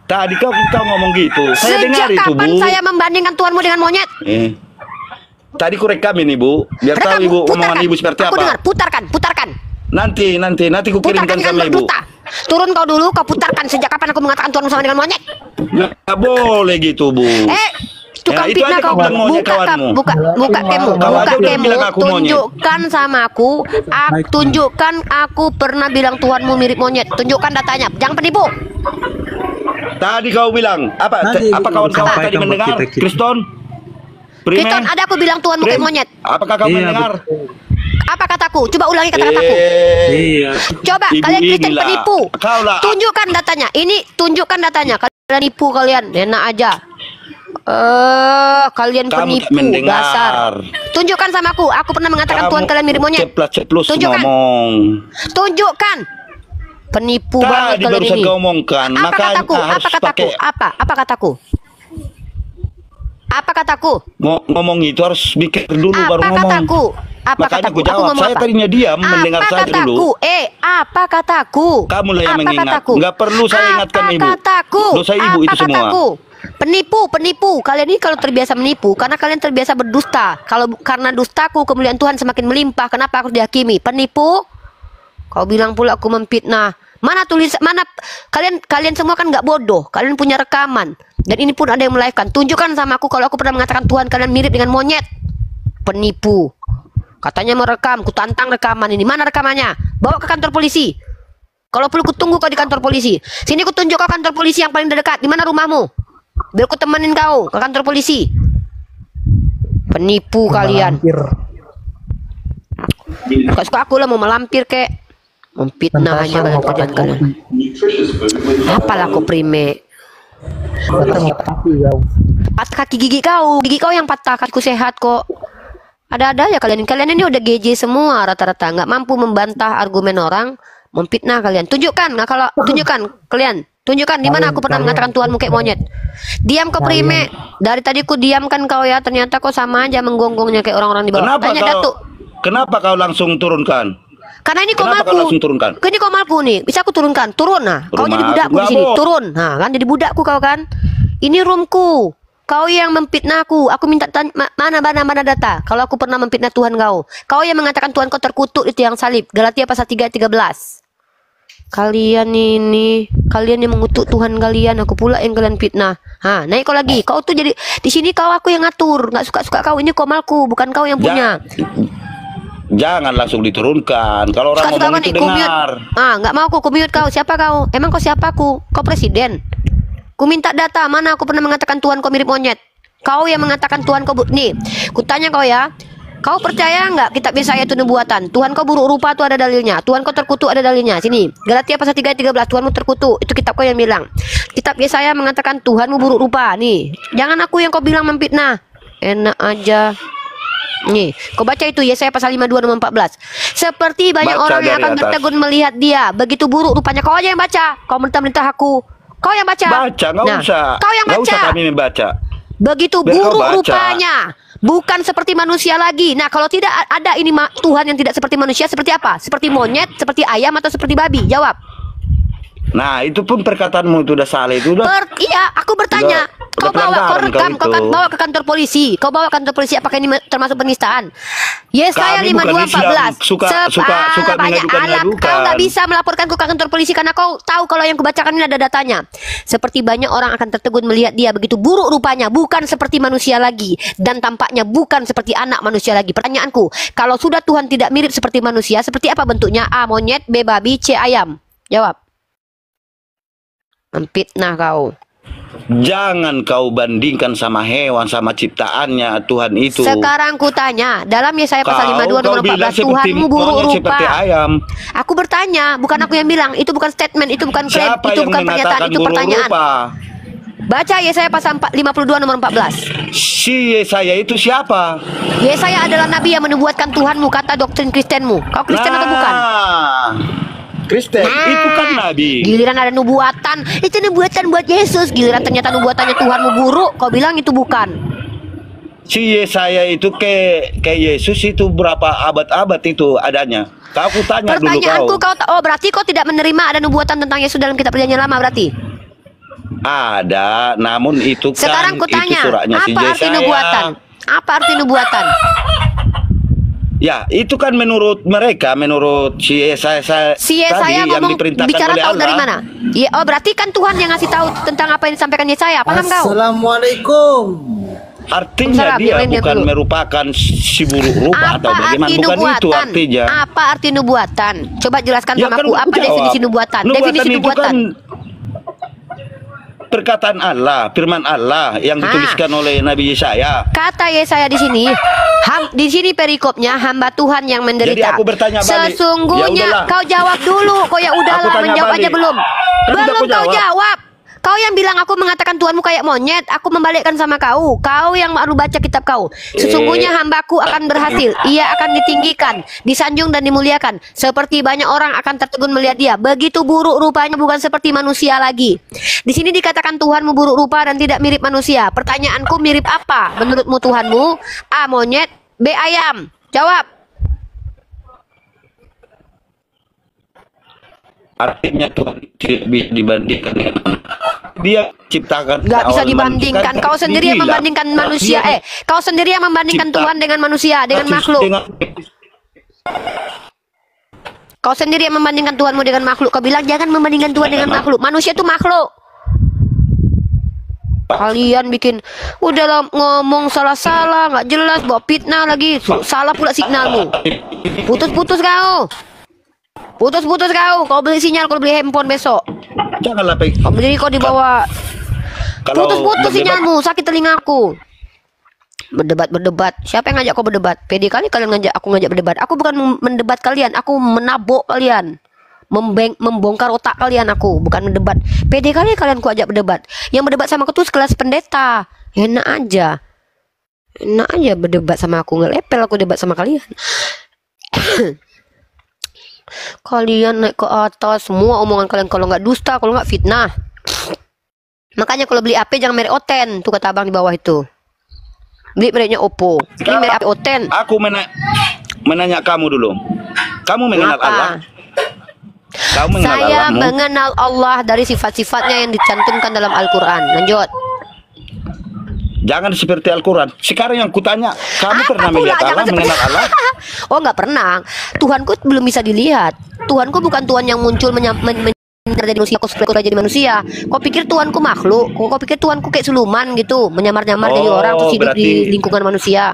Tadi kau ngomong gitu. Saya dengar Sejak itu, kapan Bu. saya membandingkan Tuhanmu dengan monyet? Tadi ku rekam ini, Bu. Biar tahu Ibu omongan Ibu seperti Aku apa. dengar, putarkan. Nanti ku kirimkan sama Ibu. Turun kau dulu, kau putarkan. Sejak kapan aku mengatakan Tuhanmu sama dengan monyet? Nggak boleh gitu, Bu. Tukang itu fitnah aja kau. kau bilang monyet kawanmu. Buka kemu. Kau aja udah bilang aku monyet. Tunjukkan sama aku. Tunjukkan aku pernah bilang Tuhanmu mirip monyet. Tunjukkan datanya. Jangan penipu. Tadi kau bilang apa? Apa kawan-kawan tadi mendengar? Kriston? Kriston, ada aku bilang Tuhanmu kayak monyet. Apakah kau mendengar? Apa kataku? Coba ulangi kata-kataku. Iya. Coba kalian Kristen penipu. Tunjukkan datanya. Ini tunjukkan datanya. Kalian nipu kalian. Enak aja. Kalian penipu dasar. Tunjukkan sama aku. Aku pernah mengatakan Tuhan kalian mirip monyet. Tunjukkan. Tunjukkan. Penipu banget kalian ini. Apa kataku? Apa kataku? Apa kataku? Apa kataku? Ngomong itu harus mikir dulu baru ngomong. Kataku? Apa Makanya kataku? aku jawab. Saya tadinya diam mendengar saja dulu. Apa kataku? Kamu lah yang mengingat. Nggak perlu saya ingatkan Ibu. Dosa Ibu itu semua. Penipu. Kalian ini kalau terbiasa menipu karena kalian terbiasa berdusta. Kalau karena dustaku kemuliaan Tuhan semakin melimpah. Kenapa aku dihakimi? Penipu. Kau bilang pula aku memfitnah. Mana kalian semua kan nggak bodoh. Kalian punya rekaman. Dan ini pun ada yang melive-kan. Tunjukkan sama aku kalau aku pernah mengatakan Tuhan kalian mirip dengan monyet. Penipu. Katanya merekam, ku tantang rekaman ini. Mana rekamannya? Bawa ke kantor polisi. Kalau perlu ku tunggu kau di kantor polisi. Sini ku tunjuk ke kantor polisi yang paling dekat. Di mana rumahmu? Biar ku temenin kau ke kantor polisi. Penipu kalian. Gak suka aku lah mau melampir kek. Memfitnah aja banyak kerjaan kalian. Apalah aku prime. Patah kaki gigi kau yang patah, kakiku sehat kok. Ada-ada ya kalian ini udah GJ semua rata-rata, nggak mampu membantah argumen orang, memfitnah kalian. Tunjukkan, nah kalau tunjukkan di mana aku pernah mengatakan Tuhanmu kayak monyet. Diam kau prime. Dari tadi ku diamkan kau ya, ternyata kau sama aja menggonggongnya kayak orang-orang di bawah. Kenapa kau langsung turunkan? Karena ini komalku. Ini komalku nih. Bisa aku turunkan. Turun nah. Kau jadi budakku di sini. Turun. Nah, kan jadi budakku kau kan. Ini roomku. Kau yang memfitnahku. Aku minta mana data. Kalau aku pernah memfitnah Tuhan kau. Kau yang mengatakan Tuhan kau terkutuk itu yang salib. Galatia pasal 3 ayat 13. Kalian yang mengutuk Tuhan kalian. Aku pula yang kalian fitnah. Naik kau lagi. Kau tuh jadi di sini kau aku yang ngatur. Nggak suka kau. Ini komalku, bukan kau yang punya. Jangan langsung diturunkan. Kalau orang ngomong itu dengar. Nggak mau aku mute kau. Siapa kau? Emang kau siapa aku? Kau presiden. Ku minta data. Mana aku pernah mengatakan Tuhan kau mirip monyet? Kau yang mengatakan Tuhan kau nih. Ku tanya kau ya. Kau percaya nggak kitab Yesaya itu nubuatan? Tuhan kau buruk rupa itu ada dalilnya. Tuhan kau terkutuk ada dalilnya. Sini. Galatia pasal 3 ayat 13. Tuhanmu terkutuk. Itu kitab kau yang bilang. Kitab Yesaya mengatakan Tuhanmu buruk rupa. Nih. Jangan aku yang kau bilang memfitnah. Enak aja. Nih, kau baca itu Yesaya pasal 52 nomor 14. Seperti banyak orang yang akan tertegun melihat dia. Begitu buruk rupanya. Kau aja yang baca. Kau mentah-mentah aku. Kau yang baca. Nggak usah. Kau yang baca. Nggak usah kami membaca. Begitu buruk rupanya. Bukan seperti manusia lagi. Nah, kalau tidak ada ini Tuhan yang tidak seperti manusia, seperti apa? Seperti monyet, seperti ayam, atau seperti babi? Jawab. Nah, itu pun perkataanmu itu udah salah. Itu udah. Iya, aku bertanya. Kau bawa ke kantor polisi. Kau bawa ke kantor polisi. Apakah ini termasuk penistaan? Yesaya 52:14. Suka mengadukan. Kau nggak bisa melaporkanku ke kantor polisi karena kau tahu kalau yang kubacakan ini ada datanya. Seperti banyak orang akan tertegun melihat dia begitu buruk rupanya, bukan seperti manusia lagi, dan tampaknya bukan seperti anak manusia lagi. Pertanyaanku, kalau sudah Tuhan tidak mirip seperti manusia, seperti apa bentuknya? A. Monyet, B. Babi, C. Ayam. Jawab. Memfitnah kau. Jangan kau bandingkan sama hewan, sama ciptaannya Tuhan itu. Sekarang ku tanya, dalam Yesaya pasal 52 nomor 14, Tuhanmu buruk rupa. Seperti ayam. Aku bertanya, bukan aku yang bilang. Itu bukan statement, itu bukan klaim, itu bukan pernyataan, itu pertanyaan. Baca Yesaya pasal 52 nomor 14. Si Yesaya itu siapa? Yesaya adalah nabi yang menubuatkan Tuhanmu, kata doktrin Kristenmu. Kau Kristen atau bukan? Kristen itu kan nabi. Giliran ada nubuatan, itu nubuatan buat Yesus. Giliran ternyata nubuatannya Tuhanmu buruk, kau bilang itu bukan. Si Yesaya itu ke Yesus itu berapa abad-abad itu adanya? Kau tanya dulu Pertanyaanku kau. oh berarti kau tidak menerima ada nubuatan tentang Yesus dalam kitab Perjanjian Lama berarti? Ada, namun itu Sekarang kan kutanya, itu suratnya si apa arti Yesaya. nubuatan? Apa arti nubuatan? Ya, itu kan menurut mereka, menurut si Yesaya Si Yesaya tadi yang ngomong diperintahkan bicara oleh tahu Allah. dari mana? Ya, oh berarti kan Tuhan yang ngasih tahu tentang apa yang disampaikan Yesaya. Paham kau? Assalamualaikum. Artinya Salam, dia biarin dia bukan dulu. merupakan si buruk rupa atau Apa bagaimana? arti Bukan itu nubuatan? artinya. Apa arti nubuatan? Coba jelaskan Ya sama kan aku. Apa jawab. definisi nubuatan? Nubuatan Definisi itu nubuatan. kan perkataan Allah, firman Allah yang dituliskan oleh Nabi Yesaya. Kata Yesaya di sini, di sini perikopnya hamba Tuhan yang menderita. Jadi aku bertanya balik. Sesungguhnya Ya udahlah. kau jawab dulu. Kau ya Aku udahlah tanya menjawab aja balik. belum? Kan udah Belum aku kau jawab. jawab. Kau yang bilang aku mengatakan Tuhanmu kayak monyet, aku membalikkan sama kau. Kau yang baru baca kitab kau. Sesungguhnya hambaku akan berhasil. Ia akan ditinggikan, disanjung dan dimuliakan. Seperti banyak orang akan tertegun melihat dia. Begitu buruk rupanya, bukan seperti manusia lagi. Di sini dikatakan Tuhanmu buruk rupa dan tidak mirip manusia. Pertanyaanku, mirip apa menurutmu Tuhanmu? A. Monyet, B. Ayam. Jawab. Artinya Tuhan tidak bisa dibandingkan dengan dia ciptakan. Nggak bisa awal dibandingkan. manusia, Kau sendiri yang dibilang. membandingkan manusia. Kau sendiri yang membandingkan Cipta- Tuhan dengan manusia, dengan Dengan- makhluk. Kau sendiri yang membandingkan Tuhanmu dengan makhluk. Kau bilang jangan membandingkan Tuhan dengan makhluk. Manusia itu makhluk. Kalian bikin udah ngomong salah-salah, nggak jelas, bawa fitnah lagi. Salah pula signalmu. Putus-putus kau. Putus-putus kau. Kau beli sinyal, kau beli handphone besok. Janganlah Pak. Kau beli kau dibawa. Kalau Putus-putus berdebat- sinyalmu, sakit telingaku. Berdebat. Siapa yang ngajak kau berdebat? Pede kali kalian ngajak aku ngajak berdebat. Aku bukan mendebat kalian, aku menabok kalian. Membongkar otak kalian aku, bukan mendebat. Pede kali kalian ku ajak berdebat. Yang berdebat sama aku tuh sekelas pendeta. Enak aja. Enak aja berdebat sama aku, ngelepel aku debat sama kalian. Kalian naik ke atas, semua omongan kalian kalau nggak dusta, kalau nggak fitnah. Makanya kalau beli HP jangan merek Oten, tuh kata abang di bawah itu. Beli mereknya Oppo. Ini merek HP Oten. Aku menanya kamu dulu. Kamu mengenal Kenapa? Allah? Kamu mengenal Saya Allahmu? mengenal Allah dari sifat-sifatnya yang dicantumkan dalam Al-Quran. Lanjut. Jangan seperti Al-Quran. Sekarang yang kutanya, kamu pernah melihat Allah, mengenal Allah? Oh nggak pernah. Tuhanku belum bisa dilihat. Tuhanku bukan Tuhan yang muncul jadi manusia, cosplay jadi manusia. Kau pikir Tuhanku makhluk? Kau pikir Tuhanku kayak suluman gitu, menyamar-nyamar jadi orang terus hidup di berarti- lingkungan manusia?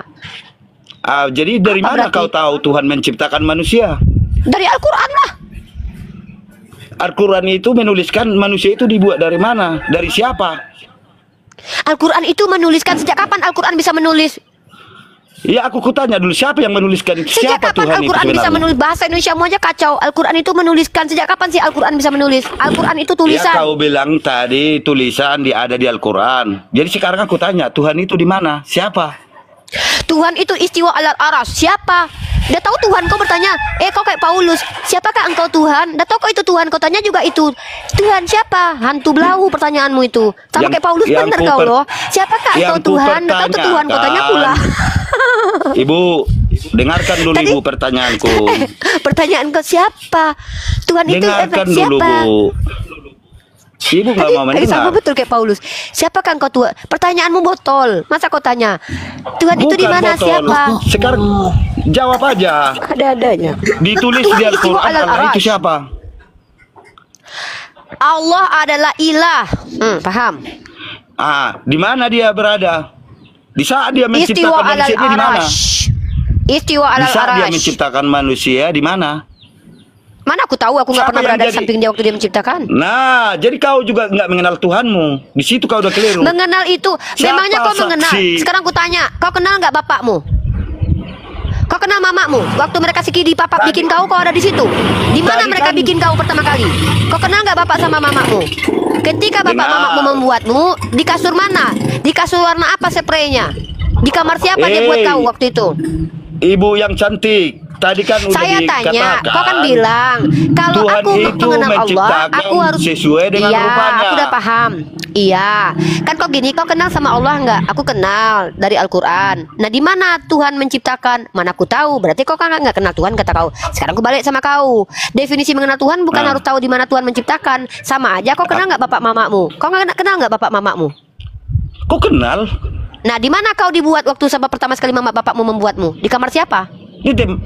Jadi dari Apa mana berarti? kau tahu Tuhan menciptakan manusia? Dari Al-Quran lah. Al-Quran itu menuliskan manusia itu dibuat dari mana? Dari siapa? Al-Quran itu menuliskan sejak kapan Al-Quran bisa menulis? Ya aku kutanya dulu, siapa yang menuliskan itu? Sejak Siapa kapan Tuhan itu Al-Quran bisa sebenarnya? menulis? Bahasa Indonesia mu aja kacau. Al-Quran itu menuliskan sejak kapan sih Al-Quran bisa menulis? Al-Quran itu Ya tulisan. kau bilang tadi tulisan ada di Al-Quran. Jadi sekarang aku tanya, Tuhan itu di mana? Siapa? Tuhan itu istiwa alal aras. Siapa? Udah tahu Tuhan, kau bertanya, kau kayak Paulus, siapakah engkau Tuhan? Udah tahu kau itu Tuhan, kau tanya juga itu Tuhan siapa? Hantu belau pertanyaanmu itu. Sama kayak Paulus, bener kau loh. Siapakah engkau Tuhan? Udah tahu tuh Tuhan, kau tanya pula. Ibu, dengarkan dulu Tadi- Ibu pertanyaanku. Pertanyaan kau siapa? Tuhan itu Dengarkan dulu siapa? Bu. Ibu nggak mau Sama mendengar. betul kayak Paulus. Siapakah engkau Tuhan? Pertanyaanmu botol. Masa kau tanya Tuhan itu di Bukan mana? botol. Siapa? Sekarang jawab aja. Ada-adanya. Ditulis Tuhan di istiwa Al-Quran alal Allah itu aras. siapa? Allah adalah ilah. Paham? Di mana dia berada? Di saat dia Istiwa menciptakan alal manusia dia di mana? arash. Istiwa Di alal saat dia arash. menciptakan manusia di mana? Mana aku tahu, aku nggak Siapa pernah yang berada di jadi? samping dia waktu dia menciptakan. Nah, jadi kau juga nggak mengenal Tuhanmu. Di situ kau udah keliru. Mengenal itu, Siapa memangnya kau mengenal. saksi? Sekarang aku tanya, kau kenal nggak bapakmu? Kau kenal mamamu? Waktu mereka sikidi papak bikin kau ada di situ. Di mana Tadi mereka kan- bikin kau pertama kali? Kau kenal nggak bapak sama mamamu? Ketika bapak Dengar. mamamu membuatmu, di kasur mana? Di kasur warna apa spraynya? Di kamar siapa dia buat kau waktu itu? Ibu yang cantik, tadi kan udah Saya tanya, dikatakan, kau kan bilang kalau Tuhan aku itu mengenal Allah, menciptakan aku harus sesuai dengan iya, rupanya. aku udah paham. Iya, kan kau gini, kau kenal sama Allah nggak? Aku kenal dari Al-Quran. Nah, di mana Tuhan menciptakan? Mana aku tahu? Berarti kau kan nggak kenal Tuhan, kata kau. Sekarang aku balik sama kau. Definisi mengenal Tuhan bukan Nah. harus tahu di mana Tuhan menciptakan. Sama aja. Kau kenal nggak bapak mamamu? Kau nggak kenal nggak bapak mamamu? Kok kenal? Nah, di mana kau dibuat waktu sama pertama sekali mama bapakmu membuatmu? Di kamar siapa?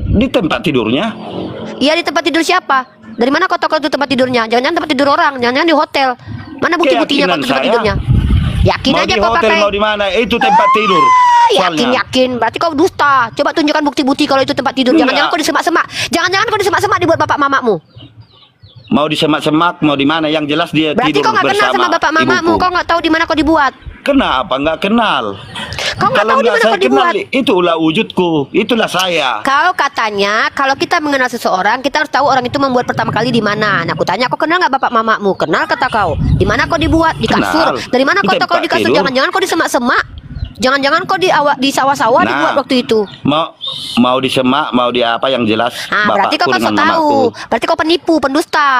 Di tempat tidurnya. Iya, di tempat tidur siapa? Dari mana kau tahu kalau itu tempat tidurnya? Jangan-jangan tempat tidur orang, jangan-jangan di hotel. Mana bukti-buktinya Keyakinan kalau itu tempat saya. tidurnya? Yakin Mau aja di kau hotel, pakai. mau di mana? Itu tempat tidur. Soalnya. Yakin. Berarti kau dusta. Coba tunjukkan bukti-bukti kalau itu tempat tidur. Enggak. Jangan-jangan kau disemak-semak. Jangan-jangan kau disemak-semak dibuat bapak mamamu. Mau di semak-semak, mau di mana? Yang jelas dia Berarti tidur kau nggak kenal bersama sama bapak mamamu. ibuku. Kau nggak tahu di mana kau dibuat. Kenapa nggak kenal? Kau nggak tahu di nggak mana saya kau dibuat. kenal, itulah wujudku, itulah saya. Kau katanya kalau kita mengenal seseorang kita harus tahu orang itu membuat pertama kali di mana. Nah, aku tanya, kau kenal nggak bapak mamamu? Kenal, kata kau. Di mana kau dibuat? Di kasur. Kenal. Dari mana Di kau tahu kau di tempat kasur? tidur. Jangan-jangan kau disemak-semak. Jangan-jangan kau di sawah-sawah Nah. dibuat waktu itu. Mau di semak, mau di apa yang jelas. Ah, berarti kau bapakku kasih dengan tahu. mamaku. Berarti kau penipu, pendusta.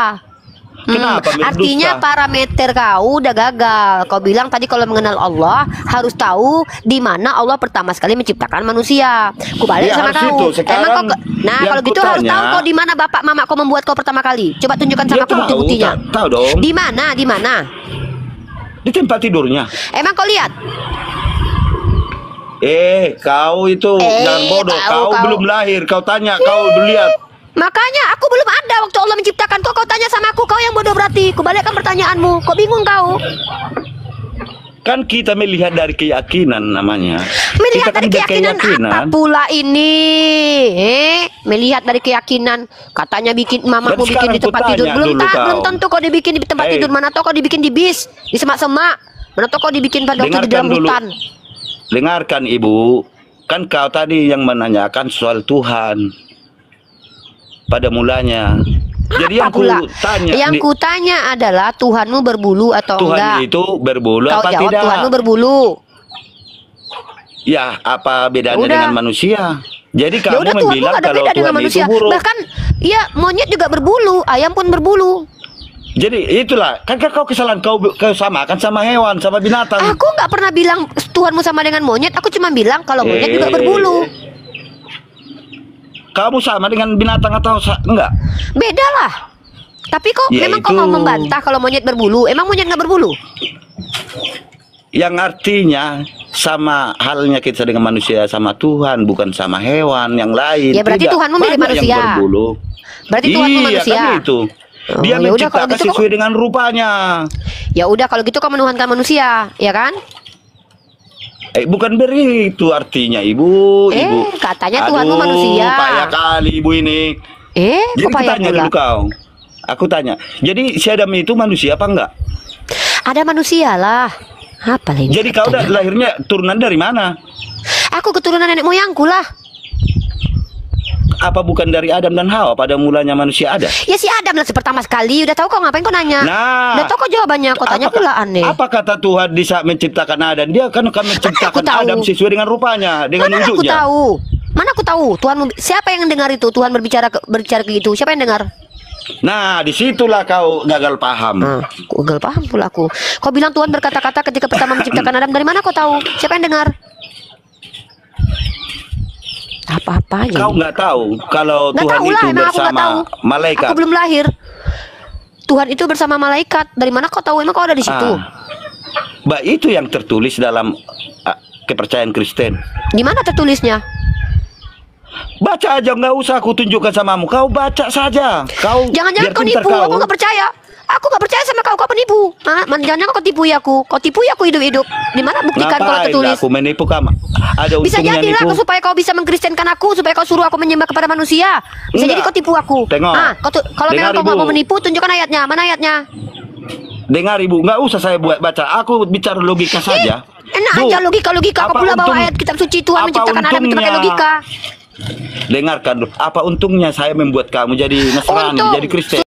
Kenapa berdusta? Artinya parameter kau udah gagal. Kau bilang tadi kalau mengenal Allah harus tahu di mana Allah pertama sekali menciptakan manusia. Ku balik Ya, sama harus kau. itu. Sekarang Emang kau nah yang kalau gitu harus kutanya- tahu kau di mana bapak mama kau membuat kau pertama kali. Coba tunjukkan sama Ya, aku bukti-buktinya. tahu dong. Di mana? Di mana? Di tempat tidurnya. Emang kau lihat? Kau itu jangan bodoh. kau. Kau belum lahir. Kau tanya, kau belum lihat. Makanya aku belum ada waktu Allah menciptakan kau. Kau tanya sama aku, kau yang bodoh berarti. Ku balikkan pertanyaanmu. Kau bingung kau? Kan kita melihat dari keyakinan namanya. Melihat Kita kan dari keyakinan apa pula ini? Melihat dari keyakinan. Katanya bikin mamamu Dan bikin di sekarang tempat ku tidur. tanya Belum dulu kau. belum tentu kau dibikin di tempat tidur. Mana tahu kau dibikin di bis, di semak-semak. Mana tahu kau dibikin pada waktu di Dengarkan dalam dulu. hutan. Dengarkan ibu. Kan kau tadi yang menanyakan soal Tuhan. Pada mulanya. Jadi yang ku pula? tanya. Yang ku tanya adalah Tuhanmu berbulu atau Tuhan enggak? itu berbulu Kau apa jawab tidak? Tuhanmu berbulu. Ya, apa bedanya Udah. dengan manusia? Jadi Ya kamu udah Tuhanmu bilang nggak ada kalau beda dengan Tuhan itu manusia. buruk. Bahkan ya monyet juga berbulu, ayam pun berbulu. Jadi itulah, kan kau kesalahan kau samakan sama hewan, sama binatang. Aku nggak pernah bilang Tuhanmu sama dengan monyet. Aku cuma bilang kalau monyet juga berbulu. Kamu sama dengan binatang atau enggak? Beda lah. Tapi kok Ya memang kau itu. mau membantah kalau monyet berbulu? Emang monyet nggak berbulu? Yang artinya sama halnya kita dengan manusia sama Tuhan, bukan sama hewan yang lain. Ya, berarti Tidak. Tuhanmu mirip Banyak manusia. Yang berbulu. Berarti Tuhanmu Iya, manusia. kan itu. Oh, Dia ya udah, kalau menciptakan gitu kok- sesuai dengan rupanya. Ya udah kalau gitu kau menuhankan manusia, ya kan? Bukan begitu artinya, Ibu. Ibu. Katanya Tuhanmu Aduh, manusia. payah kali Ibu ini. Kok Jadi aku payah tanya pula? dulu kau. Aku tanya. Jadi si Adam itu manusia apa enggak? Ada manusia lah. Apa lagi? Jadi kau lahirnya turunan dari mana? Aku keturunan nenek moyangku lah. Apa bukan dari Adam dan Hawa pada mulanya manusia ada? Ya si Adam lah pertama sekali. Udah tahu kau ngapain kau nanya? Nah, udah tahu kau jawabannya. Kau tanya pula aneh. Apa kata Tuhan di saat menciptakan Adam? Dia kan akan menciptakan tahu? Adam sesuai dengan rupanya, dengan Mana aku wujudnya. tahu? Mana aku tahu? Tuhan siapa yang dengar itu? Tuhan berbicara gitu. Siapa yang dengar? Nah, disitulah kau gagal paham. Gagal paham pula aku. Kau bilang Tuhan berkata-kata ketika pertama menciptakan Adam. Dari mana kau tahu? Siapa yang dengar? Apa-apa aja. Kau nggak tahu kalau Nggak Tuhan tahu lah, itu emang aku nggak bersama tahu. malaikat. Aku belum lahir. Tuhan itu bersama malaikat. Dari mana kau tahu? Emang kau ada di situ? Itu yang tertulis dalam kepercayaan Kristen. Di mana tertulisnya? Baca aja, nggak usah aku tunjukkan samamu. Kau baca saja. Kau Jangan-jangan biar kau pintar nipu. Aku nggak percaya. Aku nggak percaya sama kau. Kau penipu. Jangan-jangan kau tipu ya aku. Kau tipu ya aku hidup-hidup. Di mana buktikan kalau Ngapain tertulis? aku menipu kamu? Ada Bisa untungnya jadi lah nipu. supaya kau bisa mengkristenkan aku, supaya kau suruh aku menyembah kepada manusia. Bisa Enggak. jadi kau tipu aku. Tengok. Kalau memang Dengar, kau nggak Ibu. mau menipu, tunjukkan ayatnya. Mana ayatnya? Dengar Ibu, nggak usah saya buat baca. Aku bicara logika saja. Enak Bu, aja logika. Kau apa pula bawa untung- ayat kitab suci Tuhan apa menciptakan Adam itu pakai untungnya? logika. Dengarkan dulu. Apa untungnya saya membuat kamu jadi Nasrani, Untung. jadi Kristen?